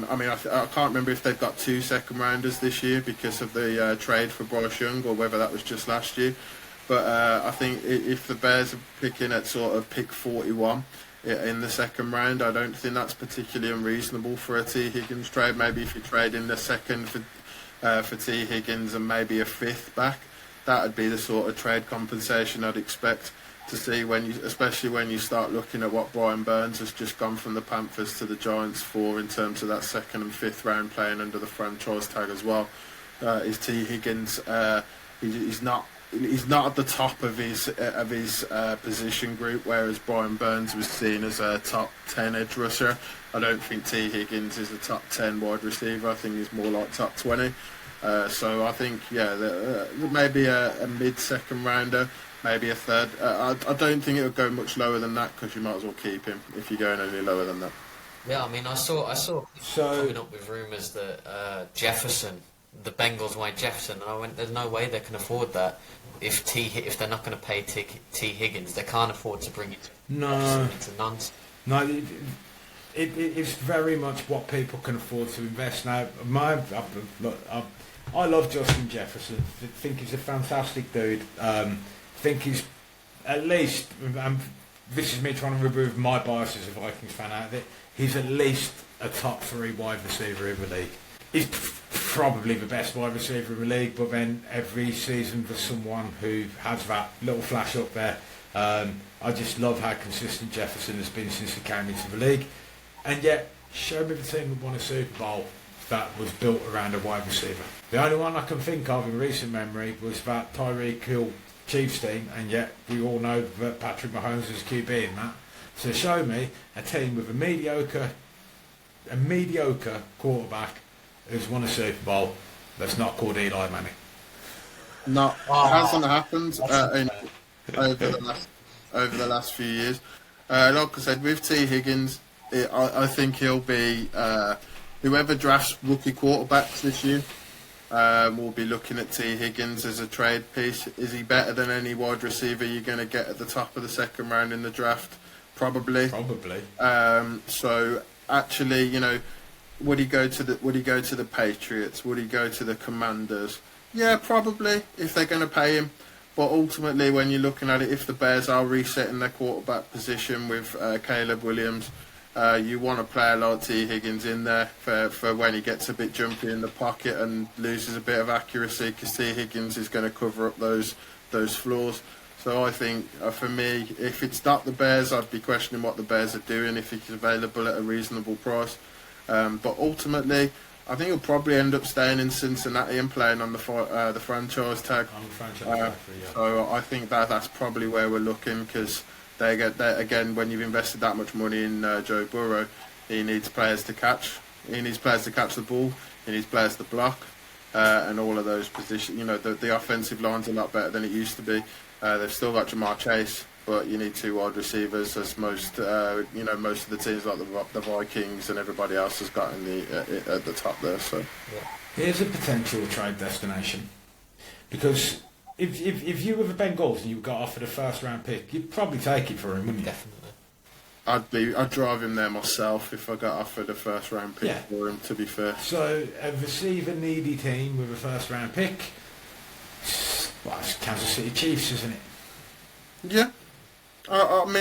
can't remember if they've got 2 second rounders this year because of the trade for Bryce Young, or whether that was just last year. But I think if the Bears are picking at sort of pick 41. In the second round, I don't think that's particularly unreasonable for a T. Higgins trade. Maybe if you trade in the second for T. Higgins and maybe a 5th back, that would be the sort of trade compensation I'd expect to see especially when you start looking at what Brian Burns has just gone from the Panthers to the Giants for in terms of that 2nd and 5th round playing under the franchise tag as well. Is T. Higgins? He's not at the top of his position group, whereas Brian Burns was seen as a top 10 edge rusher. I don't think T. Higgins is a top 10 wide receiver. I think he's more like top 20. So I think, maybe a mid-second rounder, maybe a 3rd. I don't think it would go much lower than that, because you might as well keep him if you're going any lower than that. Yeah, I mean, I saw coming up with rumours that Jefferson, the Bengals want Jefferson, and I went, there's no way they can afford that. If they're not going to pay T. Higgins, they can't afford to bring it. No, it's a nonsense. No, it's very much what people can afford to invest now. I love Justin Jefferson. I think he's a fantastic dude. Think he's at least. This is me trying to remove my bias as a Vikings fan out of it. He's at least a top 3 wide receiver in the league. He's probably the best wide receiver in the league, but then every season there's someone who has that little flash up there. I just love how consistent Jefferson has been since he came into the league. And yet, show me the team that won a Super Bowl that was built around a wide receiver. The only one I can think of in recent memory was that Tyreek Hill Chiefs team, and yet we all know that Patrick Mahomes is QB in that. So show me a team with a mediocre quarterback who's won a Super Bowl that's not called Eli Manning. No, it hasn't happened over the last few years. Like I said, with T. Higgins, I think he'll be whoever drafts rookie quarterbacks this year will be looking at T. Higgins as a trade piece. Is he better than any wide receiver you're going to get at the top of the second round in the draft? Probably. So actually, would he go to the Patriots? Would he go to the Commanders? Yeah, probably, if they're going to pay him. But ultimately, when you're looking at it, if the Bears are resetting their quarterback position with Caleb Williams, you want a player like T. Higgins in there for when he gets a bit jumpy in the pocket and loses a bit of accuracy, because T. Higgins is going to cover up those flaws. So I think, for me, if it's not the Bears, I'd be questioning what the Bears are doing if he's available at a reasonable price. But ultimately, I think he'll probably end up staying in Cincinnati and playing on the franchise tag. So I think that's probably where we're looking, because again, when you've invested that much money in Joe Burrow, he needs players to catch. He needs players to catch the ball. He needs players to block, and all of those positions. The offensive line's a lot better than it used to be. They've still got Jamar Chase, but you need 2 wide receivers, as most of the teams like the Vikings and everybody else has got at the top there. So here's a potential trade destination, because if you were the Bengals and you got offered a 1st round pick, you'd probably take it for him, wouldn't you? Definitely. I'd drive him there myself if I got offered a 1st round pick for him, to be fair. So a receiver needy team with a 1st round pick. Well, it's Kansas City Chiefs, isn't it? Yeah. And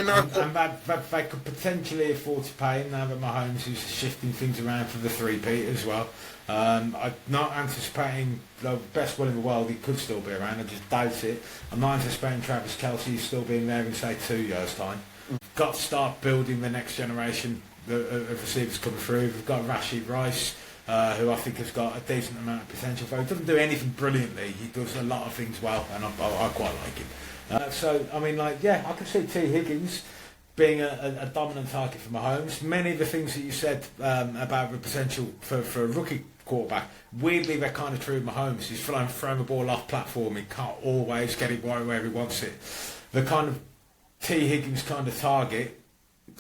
they could potentially afford to pay him now that Mahomes is shifting things around for the 3-peat as well. I'm not anticipating the best will in the world. He could still be around. I just doubt it. I'm not anticipating Travis Kelce still being there in, say, 2 years' time. Got to start building the next generation of receivers coming through. We've got Rashid Rice, who I think has got a decent amount of potential. He doesn't do anything brilliantly. He does a lot of things well, and I quite like him. I can see T. Higgins being a dominant target for Mahomes. Many of the things that you said about the potential for a rookie quarterback. Weirdly, they're kind of true of Mahomes. He's throwing the ball off platform. He can't always get it right where he wants it. The kind of T. Higgins kind of target,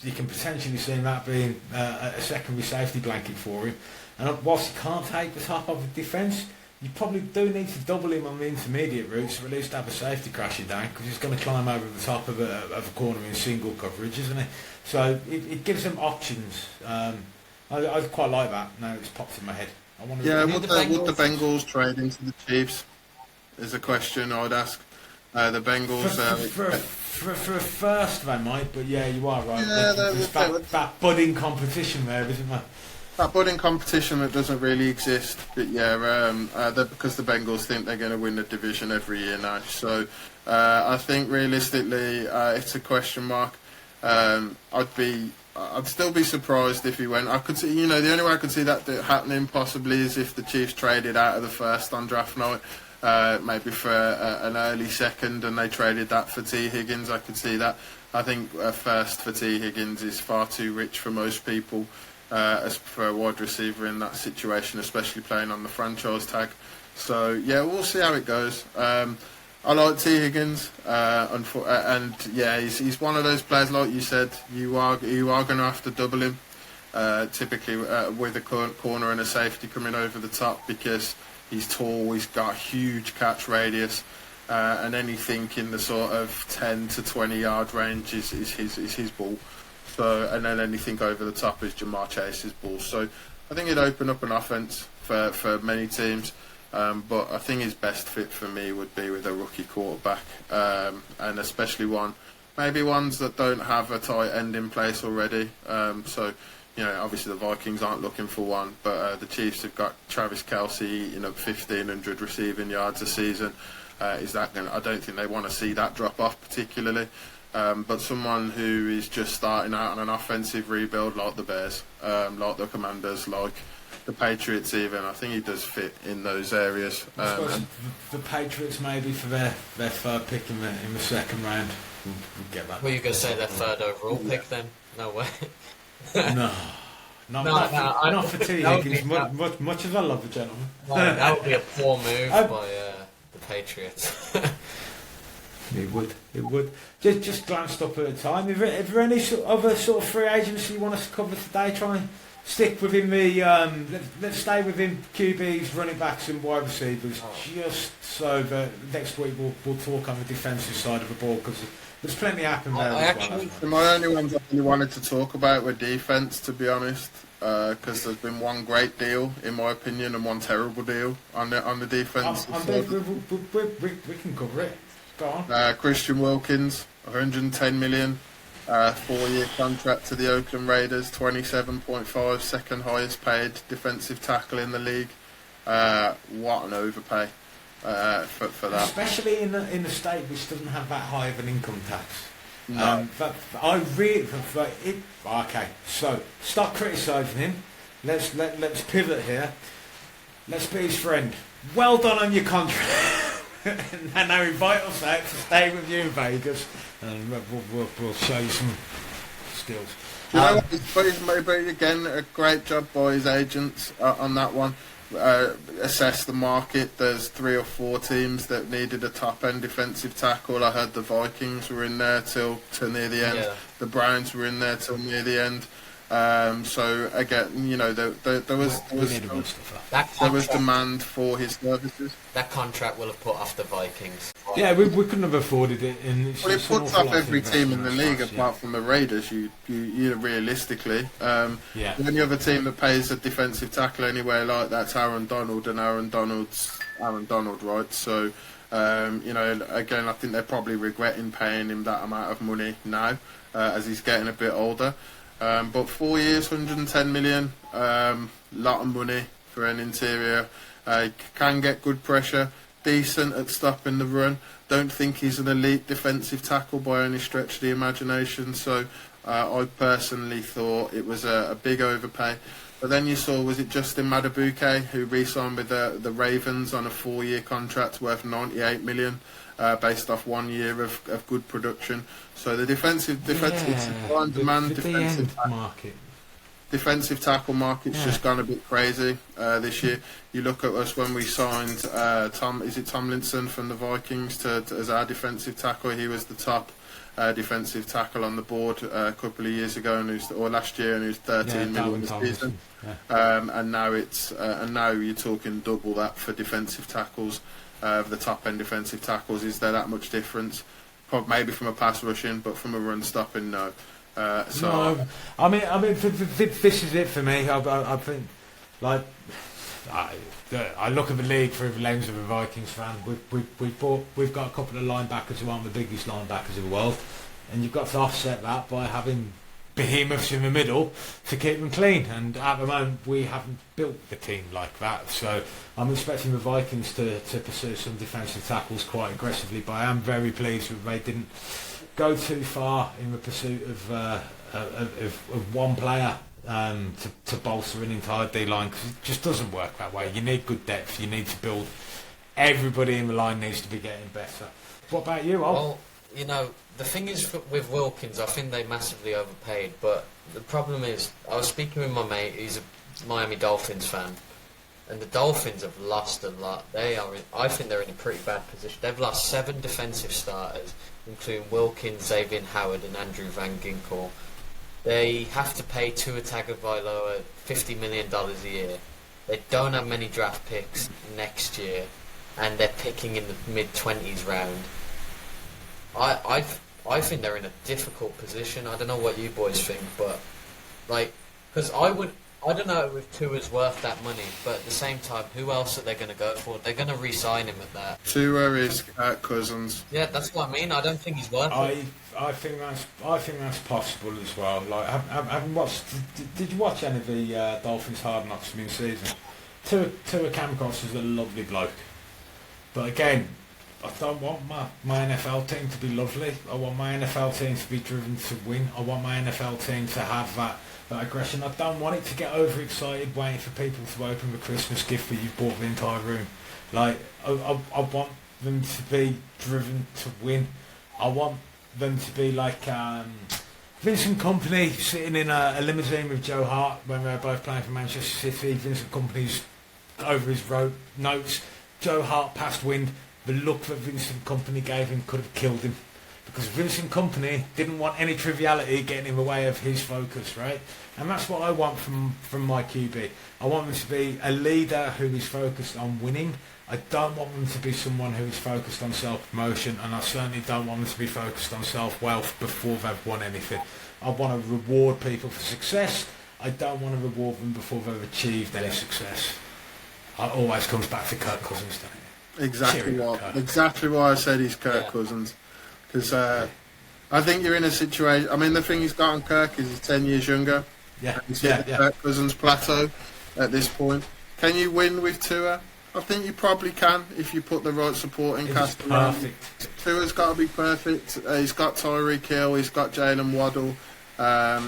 you can potentially see that being a secondary safety blanket for him. And whilst he can't take the top of the defence, you probably do need to double him on the intermediate routes, or at least have a safety crashing down, because he's going to climb over the top of a corner in single coverage, isn't he? So it gives them options. I quite like that. Now it's popped in my head. Would the Bengals trade into the Chiefs? Is a question I'd ask. The Bengals... For a first, they might, but yeah, you are right. Yeah, there's that budding competition there, isn't there? That budding competition that doesn't really exist, but yeah, because the Bengals think they're going to win the division every year now. So I think realistically, it's a question mark. I'd still be surprised if he went. I could see, the only way I could see that happening possibly is if the Chiefs traded out of the first on draft night, maybe for an early second, and they traded that for T. Higgins. I could see that. I think a first for T. Higgins is far too rich for most people. As for a wide receiver in that situation, especially playing on the franchise tag. So yeah, we'll see how it goes. I like T. Higgins, and yeah, he's one of those players, like you said, you are going to have to double him, typically with a corner and a safety coming over the top, because he's tall, he's got a huge catch radius, and anything in the sort of 10 to 20 yard range is his ball. So, and then anything over the top is Jamar Chase's ball. So I think it'd open up an offence for many teams. But I think his best fit for me would be with a rookie quarterback, and especially maybe ones that don't have a tight end in place already. So, obviously the Vikings aren't looking for one, but the Chiefs have got Travis Kelce eating up 1,500 receiving yards a season. I don't think they want to see that drop off particularly. But someone who is just starting out on an offensive rebuild, like the Bears, like the Commanders, like the Patriots even, I think he does fit in those areas. The Patriots maybe for their third pick in the second round. We'll get that. Were you going to say their third overall pick then? No way. No. Not for T. Higgins, much as I love the gentleman. That would be a poor move by the Patriots. It would. Just glanced up at a time. Is there any other sort of free agency you want us to cover today? Try and stick within the... let's stay within QBs, running backs and wide receivers, just so that next week we'll talk on the defensive side of the ball, because there's plenty happening there. My only ones I really wanted to talk about were defence, to be honest, because there's been one great deal, in my opinion, and one terrible deal on the defence. We can cover it. Go on. Christian Wilkins, 110 million, 4-year contract to the Oakland Raiders, 27.5, second highest paid defensive tackle in the league. What an overpay for that. Especially in the state which doesn't have that high of an income tax. No. Okay, so stop criticising him. Let's pivot here. Let's be his friend. Well done on your contract. And now invite us out to stay with you in Vegas, and we'll show you some skills. But again, a great job by his agents on that one. Assess the market. There's 3 or 4 teams that needed a top-end defensive tackle. I heard the Vikings were in there till near the end. Yeah. The Browns were in there till near the end. So again, there was demand for his services. That contract will have put off the Vikings. Yeah, we couldn't have afforded it. Well, it puts off every team in the league apart from the Raiders. You realistically, the only other team that pays a defensive tackle anywhere like that's Aaron Donald, and Aaron Donald's Aaron Donald, right? So, again, I think they're probably regretting paying him that amount of money now as he's getting a bit older. But 4 years, 110 million, lot of money for an interior. Can get good pressure, decent at stopping the run. Don't think he's an elite defensive tackle by any stretch of the imagination. So I personally thought it was a big overpay. But then you saw, was it Justin Madubuike who re-signed with the Ravens on a 4-year contract worth 98 million? Based off 1 year of good production. So the defensive supply and demand defensive market. defensive tackle market's just gone a bit crazy this year. You look at us when we signed Tomlinson from the Vikings as our defensive tackle. He was the top defensive tackle on the board a couple of years ago, or last year, and he was 13 million this season. And now you're talking double that for defensive tackles. The top end defensive tackles. Is there that much difference? Maybe from a pass rushing, but from a run stopping, no. No, I mean, this is it for me. I think, like, I look at the league through the lens of a Vikings fan. We've got a couple of linebackers who aren't the biggest linebackers in the world, and you've got to offset that by having behemoths in the middle to keep them clean. And at the moment, we haven't built the team like that. So I'm expecting the Vikings to pursue some defensive tackles quite aggressively. But I am very pleased that they didn't go too far in the pursuit of one player to bolster an entire D-line, because it just doesn't work that way. You need good depth. You need to build. Everybody in the line needs to be getting better. What about you, Ol? Well, you know, the thing is with Wilkins, I think they massively overpaid. But the problem is, I was speaking with my mate. He's a Miami Dolphins fan, and the Dolphins have lost a lot. I think they're in a pretty bad position. They've lost 7 defensive starters, including Wilkins, Xavier Howard, and Andrew Van Ginkel. They have to pay Tua Tagovailoa $50 million a year. They don't have many draft picks next year, and they're picking in the mid-20s round. I think they're in a difficult position. I don't know what you boys think, but because I don't know if Tua's worth that money, but at the same time, who else are they going to go for? They're going to re-sign him at that. Tua is Kirk Cousins. Yeah, that's what I mean. I don't think he's worth it. I think that's possible as well. Like, haven't watched. Did you watch any of the Dolphins Hard Knocks from season? Tua Camcross is a lovely bloke, but again, I don't want my NFL team to be lovely. I want my NFL team to be driven to win. I want my NFL team to have that aggression. I don't want it to get overexcited waiting for people to open the Christmas gift that you've bought the entire room. Like, I want them to be driven to win. I want them to be like Vincent Kompany sitting in a limousine with Joe Hart when they were both playing for Manchester City. Vincent Kompany's over his notes. Joe Hart passed wind. The look that Vincent Kompany gave him could have killed him, because Vincent Kompany didn't want any triviality getting in the way of his focus, right? And that's what I want from my QB. I want them to be a leader who is focused on winning. I don't want them to be someone who is focused on self-promotion, and I certainly don't want them to be focused on self-wealth before they've won anything. I want to reward people for success. I don't want to reward them before they've achieved any success. It always comes back to Kirk Cousins, doesn't it? Exactly why I said he's Kirk Cousins, because I think you're in a situation. I mean, the thing he's got on Kirk is he's 10 years younger. He's hit the Kirk Cousins plateau at this point. Can you win with Tua? I think you probably can if you put the right supporting cast around. Tua's got to be perfect. He's got Tyreek Hill. He's got Jalen Waddle.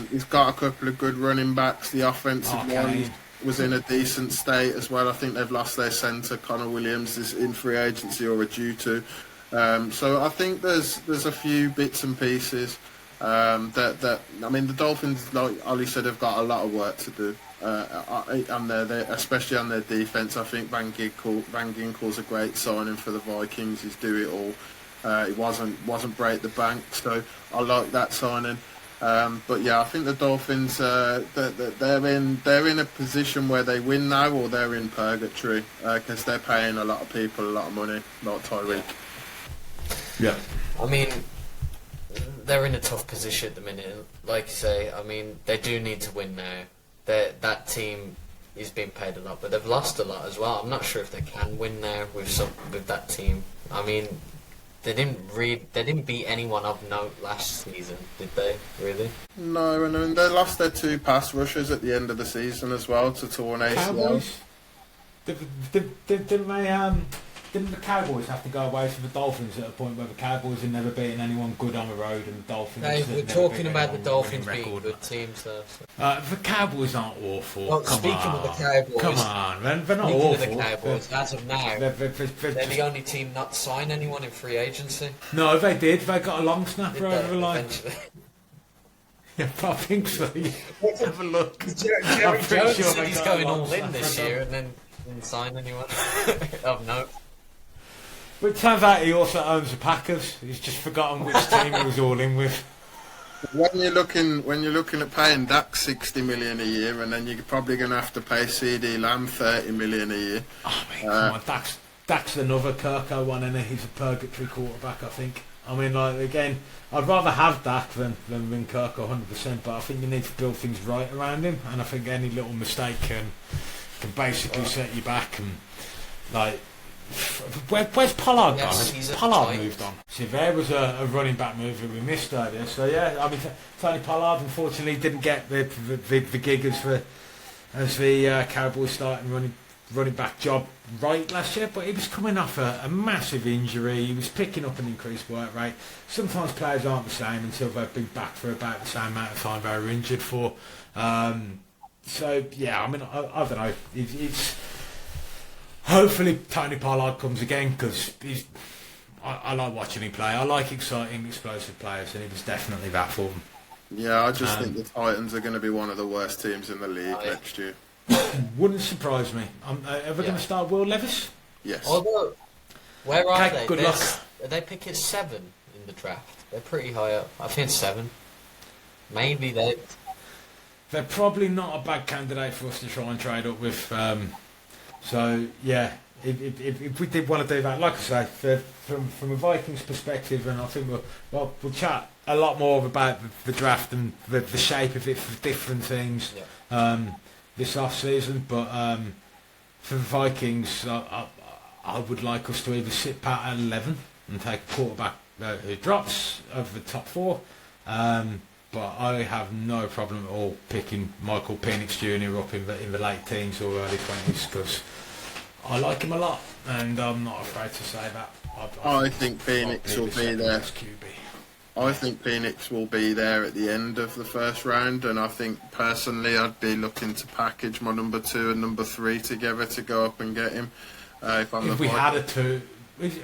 He's got a couple of good running backs. The offensive line was in a decent state as well. I think they've lost their centre. Connor Williams is in free agency or are due to. So I think there's a few bits and pieces that I mean, the Dolphins, like Ollie said, have got a lot of work to do. Especially on their defence. I think Van Ginkel's a great signing for the Vikings. He's do it all. He wasn't break the bank, so I like that signing. But yeah, I think the Dolphins they're in a position where they win now, or they're in purgatory because they're paying a lot of people a lot of money, like Tyreek. Yeah, I mean, they're in a tough position at the minute. Like you say, I mean, they do need to win now. That team is being paid a lot, but they've lost a lot as well. I'm not sure if they can win now with that team. I mean, they didn't beat anyone of note last season, did they? Really? No, and I mean, they lost their 2 pass rushers at the end of the season as well to torn ACL. Cowboys? Didn't the Cowboys have to go away from the Dolphins at a point where the Cowboys had never beaten anyone good on the road, and the Dolphins? Hey, we're talking about the Dolphins being good teams, though. So. The Cowboys aren't awful. Well, speaking of the Cowboys, come on, they're not awful. Speaking of the Cowboys, as of now, they're the only team not to sign anyone in free agency. No, they did. They got a long snapper over the line. Yeah, I think so. Yeah. Have a look. Jerry pretty Jones sure said they he's got going a lot all of in this stuff year and then didn't sign anyone of note. But it turns out he also owns the Packers. He's just forgotten which team he was all in with. When you're looking at paying Dak 60 million a year, and then you're probably going to have to pay CD Lamb 30 million a year. Oh, I mean, come on, Dak's another Kirko one, and he's a purgatory quarterback, I think. I mean, like, again, I'd rather have Dak than Kirko 100%, but I think you need to build things right around him, and I think any little mistake can basically set you back. And like, where's Pollard Yes, gone? Pollard moved on. See, there was a running back move that we missed earlier. So yeah, I mean, Tony Pollard unfortunately didn't get the gig as the Cowboys starting running back job right last year, but he was coming off a massive injury. He was picking up an increased work rate. Sometimes players aren't the same until they've been back for about the same amount of time they were injured for. So yeah, I mean, I don't know. It's hopefully Tony Pollard comes again, because I like watching him play. I like exciting, explosive players, and he was definitely that for them. Yeah, I just think the Titans are going to be one of the worst teams in the league next year. Wouldn't surprise me. Are we going to start Will Levis? Yes. Although, where are Okay, they? good luck. Are they picking 7 in the draft? They're pretty high up. I think 7. Maybe They're probably not a bad candidate for us to try and trade up with. So yeah, if we did want to do that, like I say, from a Vikings perspective, and I think we'll chat a lot more about the draft and the shape of it for different things this off-season. But for the Vikings, I would like us to either sit pat at 11 and take a quarterback who drops over the top 4. But I have no problem at all picking Michael Penix Jr. up in the late teens or early 20s, because I like him a lot, and I'm not afraid to say that. I think Penix will be there. QB. I think Penix will be there at the end of the first round, and I think personally I'd be looking to package my number 2 and number 3 together to go up and get him. If we had a 2,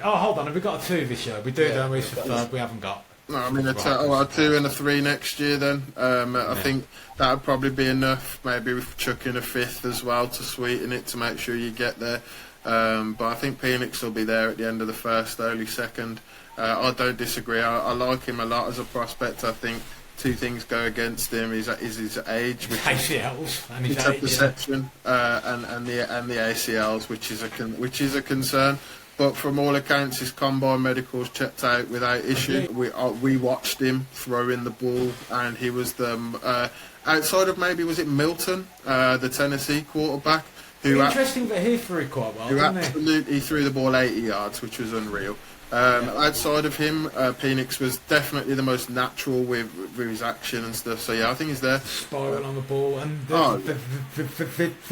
hold on, have we got a 2 this year? We do, don't we? For third, we haven't got. No, I mean a 2 and a 3 next year. Then I think that would probably be enough. Maybe with chuck in a 5th as well to sweeten it to make sure you get there. But I think Penix will be there at the end of the first, early second. I don't disagree. I like him a lot as a prospect. I think 2 things go against him: is his age, which ACLs, and his perception, and the ACLs, which is a concern. But from all accounts, his combine medicals checked out without issue. We watched him throwing the ball, and he was the outside of maybe was it Milton, the Tennessee quarterback, who interesting that he threw quite well. Who absolutely threw the ball 80 yards, which was unreal. Outside of him, Penix was definitely the most natural with his action and stuff. So yeah, I think he's there. Spiral on the ball, and the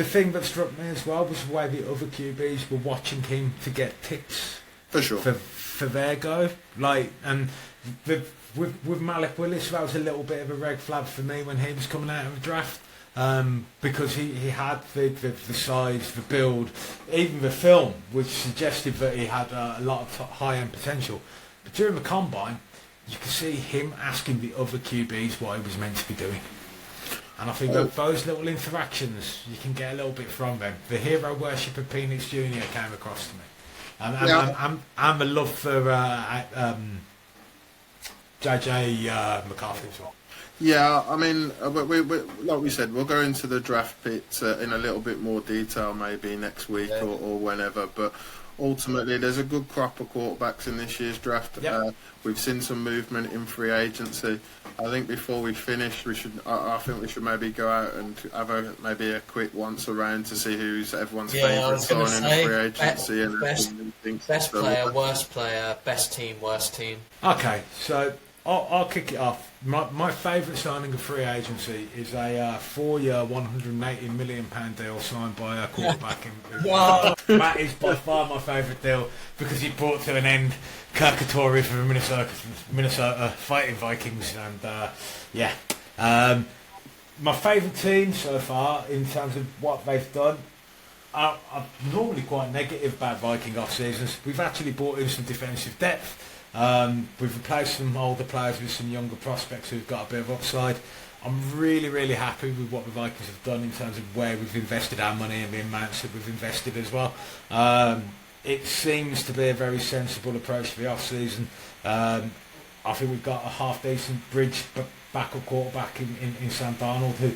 thing that struck me as well was the way the other QBs were watching him to get tips for sure for their go. Like, and with Malik Willis, that was a little bit of a red flag for me when he was coming out of the draft. Because he had the size, the build, even the film, which suggested that he had a lot of high-end potential. But during the combine, you could see him asking the other QBs what he was meant to be doing. And I think that those little interactions, you can get a little bit from them. The hero worship of Penix Jr. came across to me. And the love for JJ McCarthy as well. Yeah, I mean, we, like we said, we'll go into the draft pit in a little bit more detail maybe next week or whenever, but ultimately there's a good crop of quarterbacks in this year's draft. Yep. We've seen some movement in free agency. I think before we finish, I think we should maybe go out and have maybe a quick once around to see who's everyone's favourite signing in free agency. Best player, worst player, best team, worst team. Okay, so I'll kick it off. My favourite signing of free agency is a 4-year, £180 million deal signed by a quarterback. That is by far my favourite deal because he brought to an end Kirk Cousins for the Minnesota Fighting Vikings. And my favourite team so far in terms of what they've done. I'm normally quite negative about Viking off seasons. We've actually brought in some defensive depth. We've replaced some older players with some younger prospects who've got a bit of upside. I'm really, really happy with what the Vikings have done in terms of where we've invested our money and the amounts that we've invested as well. It seems to be a very sensible approach to the off-season. I think we've got a half-decent bridge backup quarterback in Sam Darnold,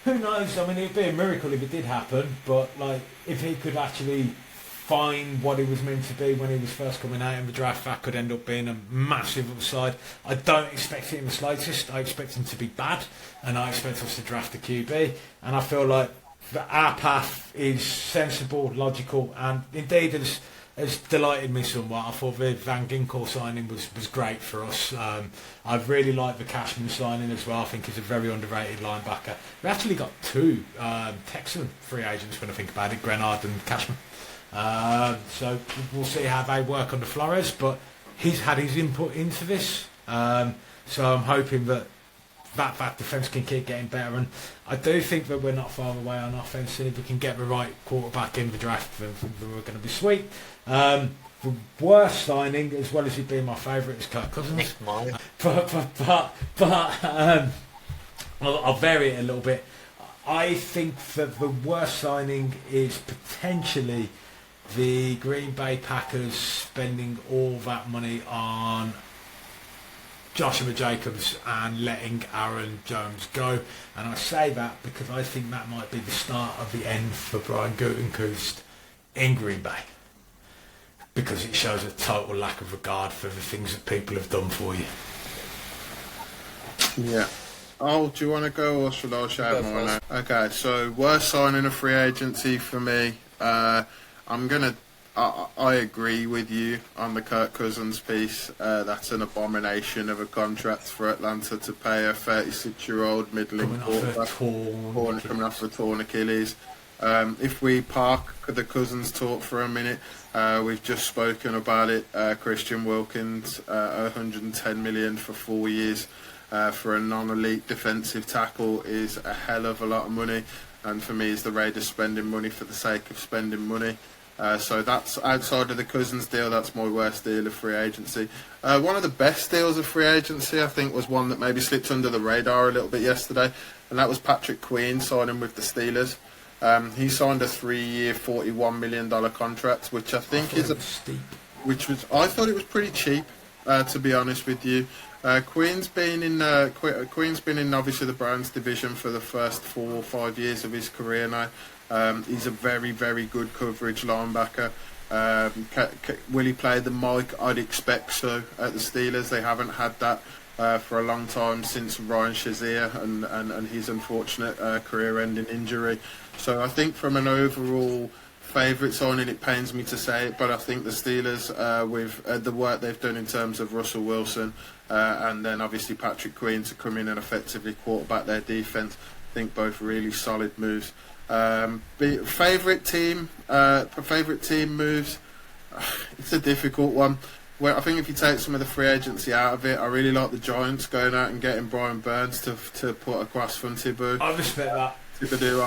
who knows? I mean, it'd be a miracle if it did happen, but like if he could actually find what he was meant to be when he was first coming out in the draft, that could end up being a massive upside. I don't expect it in the slightest. I expect him to be bad, and I expect us to draft a QB, and I feel like our path is sensible, logical, and indeed has delighted me somewhat. I thought the Van Ginkel signing was great for us. I've really liked the Cashman signing as well. I think he's a very underrated linebacker. We actually got two Texan free agents when I think about it, Grenard and Cashman. So we'll see how they work under Flores, but he's had his input into this. So I'm hoping that defence can keep getting better, and I do think that we're not far away on offence, and if we can get the right quarterback in the draft, then we're going to be sweet. The worst signing, as well as it being my favourite, is Kirk Cousins. But I'll vary it a little bit. I think that the worst signing is potentially the Green Bay Packers spending all that money on Joshua Jacobs and letting Aaron Jones go. And I say that because I think that might be the start of the end for Brian Gutekunst in Green Bay. Because it shows a total lack of regard for the things that people have done for you. Yeah. Oh, do you want to go or should I shout more now? Okay, so worst signing of free agency for me. I agree with you on the Kirk Cousins piece. That's an abomination of a contract for Atlanta to pay a 36-year-old middling quarterback coming off a torn Achilles. If we park the Cousins talk for a minute, we've just spoken about it. Christian Wilkins, $110 million for 4 years for a non-elite defensive tackle is a hell of a lot of money. And for me, is the Raiders spending money for the sake of spending money. So that's outside of the Cousins deal. That's my worst deal of free agency. One of the best deals of free agency, I think, was one that maybe slipped under the radar a little bit yesterday, and that was Patrick Queen signing with the Steelers. He signed a 3-year, $41 million contract, which I think is steep. I thought it was pretty cheap, to be honest with you. Queen's been in obviously the Browns division for the first 4 or 5 years of his career now. He's a very, very good coverage linebacker. Will he play the mic? I'd expect so at the Steelers. They haven't had that for a long time since Ryan Shazier and his unfortunate career-ending injury. So I think from an overall favourite signing, it pains me to say it, but I think the Steelers, with the work they've done in terms of Russell Wilson and then obviously Patrick Queen to come in and effectively quarterback their defence, I think both really solid moves. Favourite team moves, it's a difficult one. Well, I think if you take some of the free agency out of it, I really like the Giants going out and getting Brian Burns to put across from Thibodeau. I respect that. Thibodeau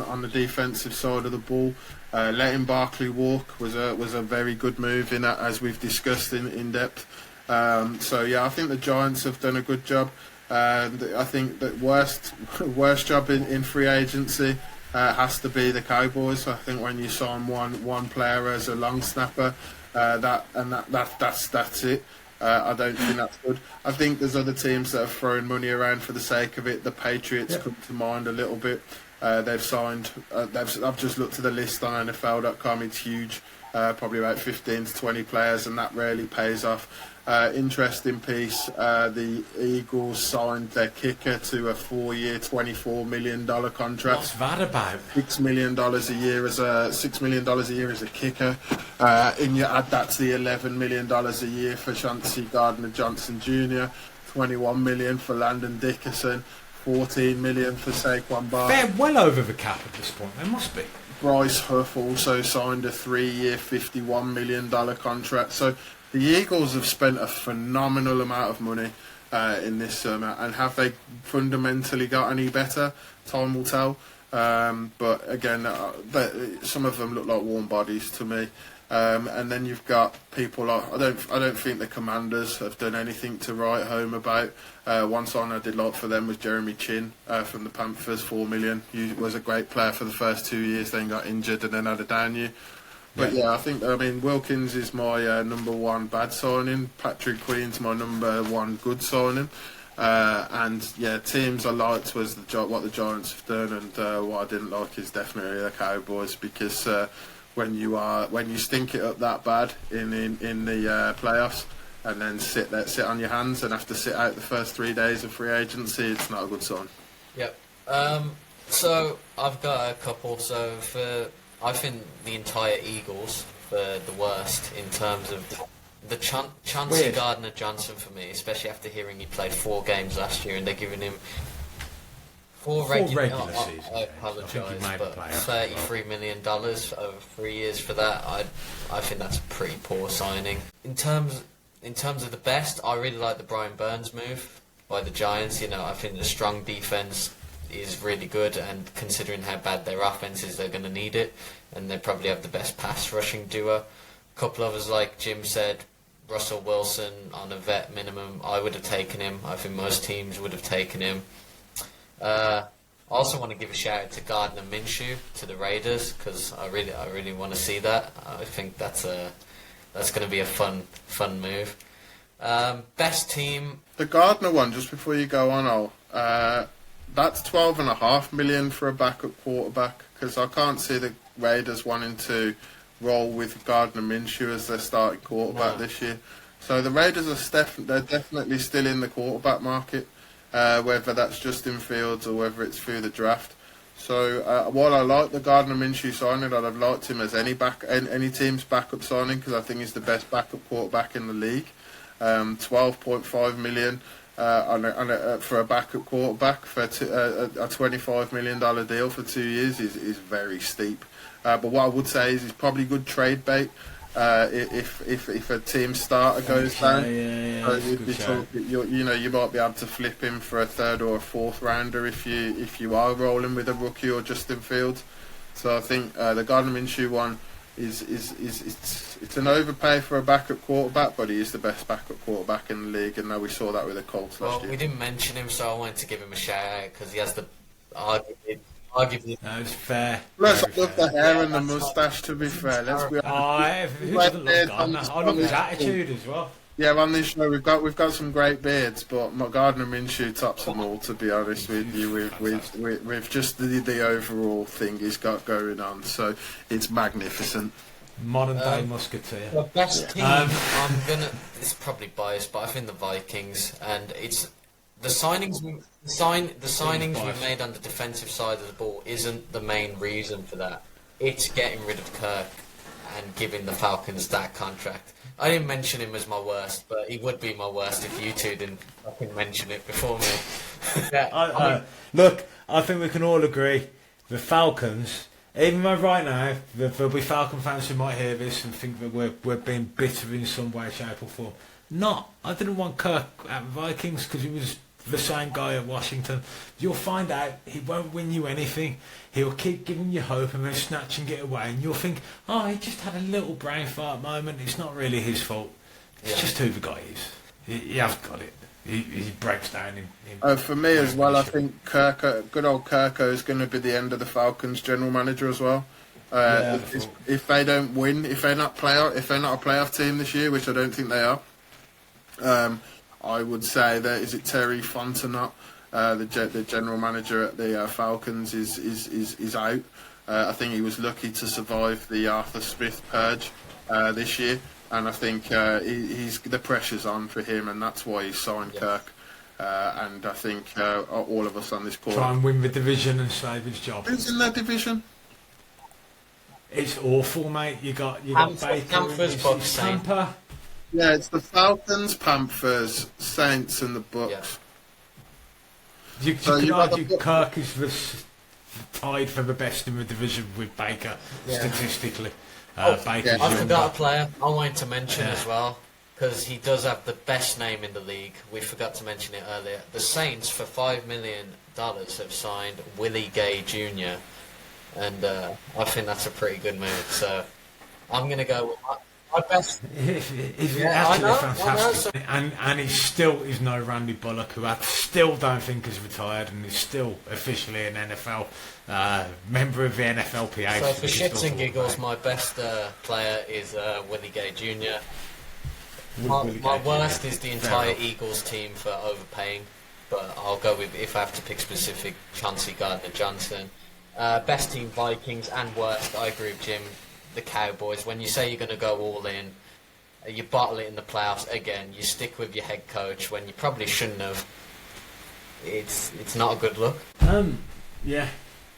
on the defensive side of the ball. Letting Barkley walk was a very good move in that, as we've discussed in depth. So yeah, I think the Giants have done a good job. I think that worst job in free agency has to be the Cowboys. I think when you sign one player as a long snapper, that's it. I don't think that's good. I think there's other teams that have thrown money around for the sake of it. The Patriots come to mind a little bit. They've signed. I've just looked at the list on NFL.com. It's huge. Probably about 15 to 20 players, and that rarely pays off. Interesting piece. The Eagles signed their kicker to a 4-year, $24 million contract. What's that about? $6 million a year as a kicker, and you add that to the $11 million a year for Chauncey Gardner-Johnson Jr., $21 million for Landon Dickerson, $14 million for Saquon Barkley. They're well over the cap at this point. They must be. Bryce Huff also signed a 3-year, $51 million contract. So the Eagles have spent a phenomenal amount of money in this summer, and have they fundamentally got any better? Time will tell. But again, some of them look like warm bodies to me. And then you've got people like I don't think the Commanders have done anything to write home about. One sign I did like for them was Jeremy Chin from the Panthers, $4 million. He was a great player for the first 2 years, then got injured and then had a down year. But I think Wilkins is my number one bad signing. Patrick Queen's my number one good signing. Teams I liked was what the Giants have done, and what I didn't like is definitely the Cowboys, because when you stink it up that bad in the playoffs and then sit on your hands and have to sit out the first 3 days of free agency, it's not a good sign. Yep. So I've got a couple. So I think the entire Eagles for the worst in terms of the Chauncey Gardner-Johnson for me, especially after hearing he played 4 games last year and they're giving him four regular season. I apologise, but $33 million over 3 years for that, I think that's a pretty poor signing. In terms of the best, I really like the Brian Burns move by the Giants. I think the strong defense is really good, and considering how bad their offense is, they're going to need it, and they probably have the best pass rushing duo. A couple of us, like Jim said, Russell Wilson on a vet minimum, I would have taken him. I think most teams would have taken him. I also want to give a shout out to Gardner Minshew to the Raiders, because I really want to see that. I think that's going to be a fun move. Best team, the Gardner one. Just before you go on, that's $12.5 million for a backup quarterback, because I can't see the Raiders wanting to roll with Gardner Minshew as their starting quarterback this year. So the Raiders they're definitely still in the quarterback market, whether that's Justin Fields or whether it's through the draft. So while I like the Gardner Minshew signing, I'd have liked him as any team's backup signing, because I think he's the best backup quarterback in the league. $12.5 million. For a backup quarterback for a $25 million deal for 2 years is very steep. But what I would say is he's probably good trade bait if a team starter goes down. You might be able to flip him for a 3rd or a 4th rounder if you are rolling with a rookie or Justin Fields. So I think the Gardner Minshew one it's an overpay for a backup quarterback, but he is the best backup quarterback in the league, and we saw that with the Colts last year. We didn't mention him, so I wanted to give him a shout out because he has the arguably. No, it's fair. Let's look the hair and the moustache. To be fair, let's be honest. Who doesn't love Gardner? I love his attitude as well. Yeah, on this show we've got some great beards, but Gardner Minshew tops them all. To be honest with you, with just the overall thing he's got going on, so it's magnificent. Modern day musketeer. The best team. It's probably biased, but I think the Vikings, and it's the signings. The signings we've made on the defensive side of the ball isn't the main reason for that. It's getting rid of Kirk and giving the Falcons that contract. I didn't mention him as my worst, but he would be my worst if you two didn't fucking mention it before me. Look, I think we can all agree the Falcons, even though right now there'll be Falcon fans who might hear this and think that we're being bitter in some way, shape or form. I didn't want Kirk at Vikings because he was the same guy at Washington. You'll find out he won't win you anything. He'll keep giving you hope and then snatching it away, and you'll think, he just had a little brain fart moment. It's not really his fault. It's just who the guy is. He has got it. He breaks down. For me as well, I think good old Kirko is going to be the end of the Falcons general manager as well. If they don't win, if they're not a playoff team this year, which I don't think they are, I would say that is it Terry Fontenot, the general manager at the Falcons is out. I think he was lucky to survive the Arthur Smith purge this year, and I think he's the pressure's on for him, and that's why he signed Kirk. And I think all of us on this call try and win the division and save his job. Who's in that division? It's awful, mate. You got Baker, Panthers, Bucks, Tampa. Yeah, it's the Falcons, Panthers, Saints, and the Bucks. You could argue Kirk is tied for the best in the division with Baker, statistically. I forgot a player I wanted to mention as well, because he does have the best name in the league. We forgot to mention it earlier. The Saints, for $5 million, have signed Willie Gay Jr., and I think that's a pretty good move. So I'm going to go with my best. He's Yeah, I actually know, fantastic. And he still is no Randy Bullock, who I still don't think is retired and is still officially an NFL member of the NFLPA. So for shits and giggles, my best player is Willie Gay Jr. My worst is the entire Eagles team for overpaying, but I'll go with, if I have to pick specific, Chauncey Gardner-Johnson. Best team Vikings, and worst, I agree with Jim, the Cowboys. When you say you're going to go all in, you bottle it in the playoffs again. You stick with your head coach when you probably shouldn't have. It's not a good look. Yeah,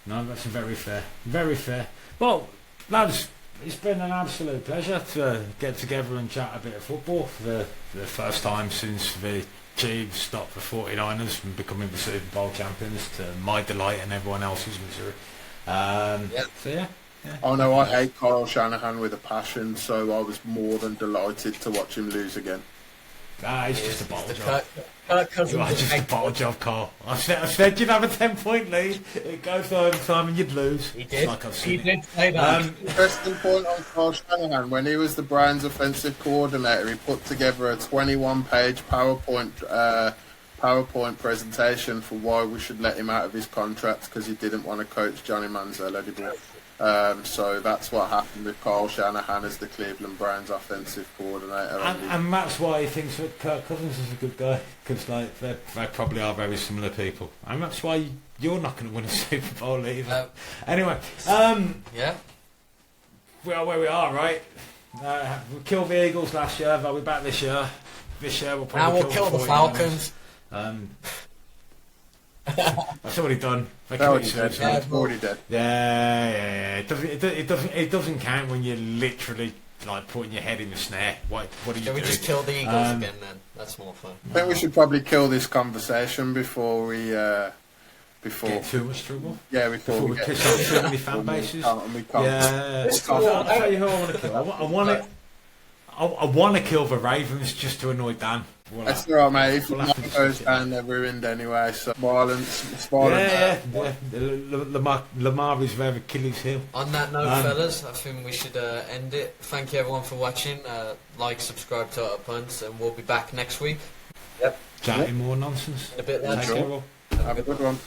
no, that's very fair. Very fair. Well, lads, it's been an absolute pleasure to get together and chat a bit of football for the first time since the Chiefs stopped the 49ers from becoming the Super Bowl champions, to my delight and everyone else's misery. So yeah. Oh no, I hate Kyle Shanahan with a passion, so I was more than delighted to watch him lose again. It's just a bottle job. Kirk Cousins Just a bottle job, Carl. I said you'd have a 10-point lead. It goes to overtime and you'd lose. He did. Like He did say that. Interesting point on Kyle Shanahan. When he was the Browns offensive coordinator, he put together a 21-page PowerPoint presentation for why we should let him out of his contract, because he didn't want to coach Johnny Manziel anymore. So that's what happened with Kyle Shanahan as the Cleveland Browns offensive coordinator. And that's why he thinks that Kirk Cousins is a good guy, because they probably are very similar people. And that's why you're not going to win a Super Bowl either. Anyway, yeah. we are where we are, right? We killed the Eagles last year, they'll be back this year. This year we'll probably kill the Falcons. That's already done. Already dead. Yeah. It doesn't count when you're literally like putting your head in the snare. What are you Can we doing? just kill the Eagles again then? That's more fun. I think we should probably kill this conversation before we Get too much trouble. Yeah, Before we get piss off too many fan bases. we can't. Yeah. I'll tell you who I want to kill. I want to kill the Ravens just to annoy Dan. That's alright, mate. If it goes down, they're ruined anyway. So violence. Yeah. Lamar is their Achilles heel. On that note, fellas, I think we should end it. Thank you everyone for watching. Like, subscribe to Utter Punts, and we'll be back next week. Chatting more nonsense. In a bit, Take lads. care, all. Have a good one.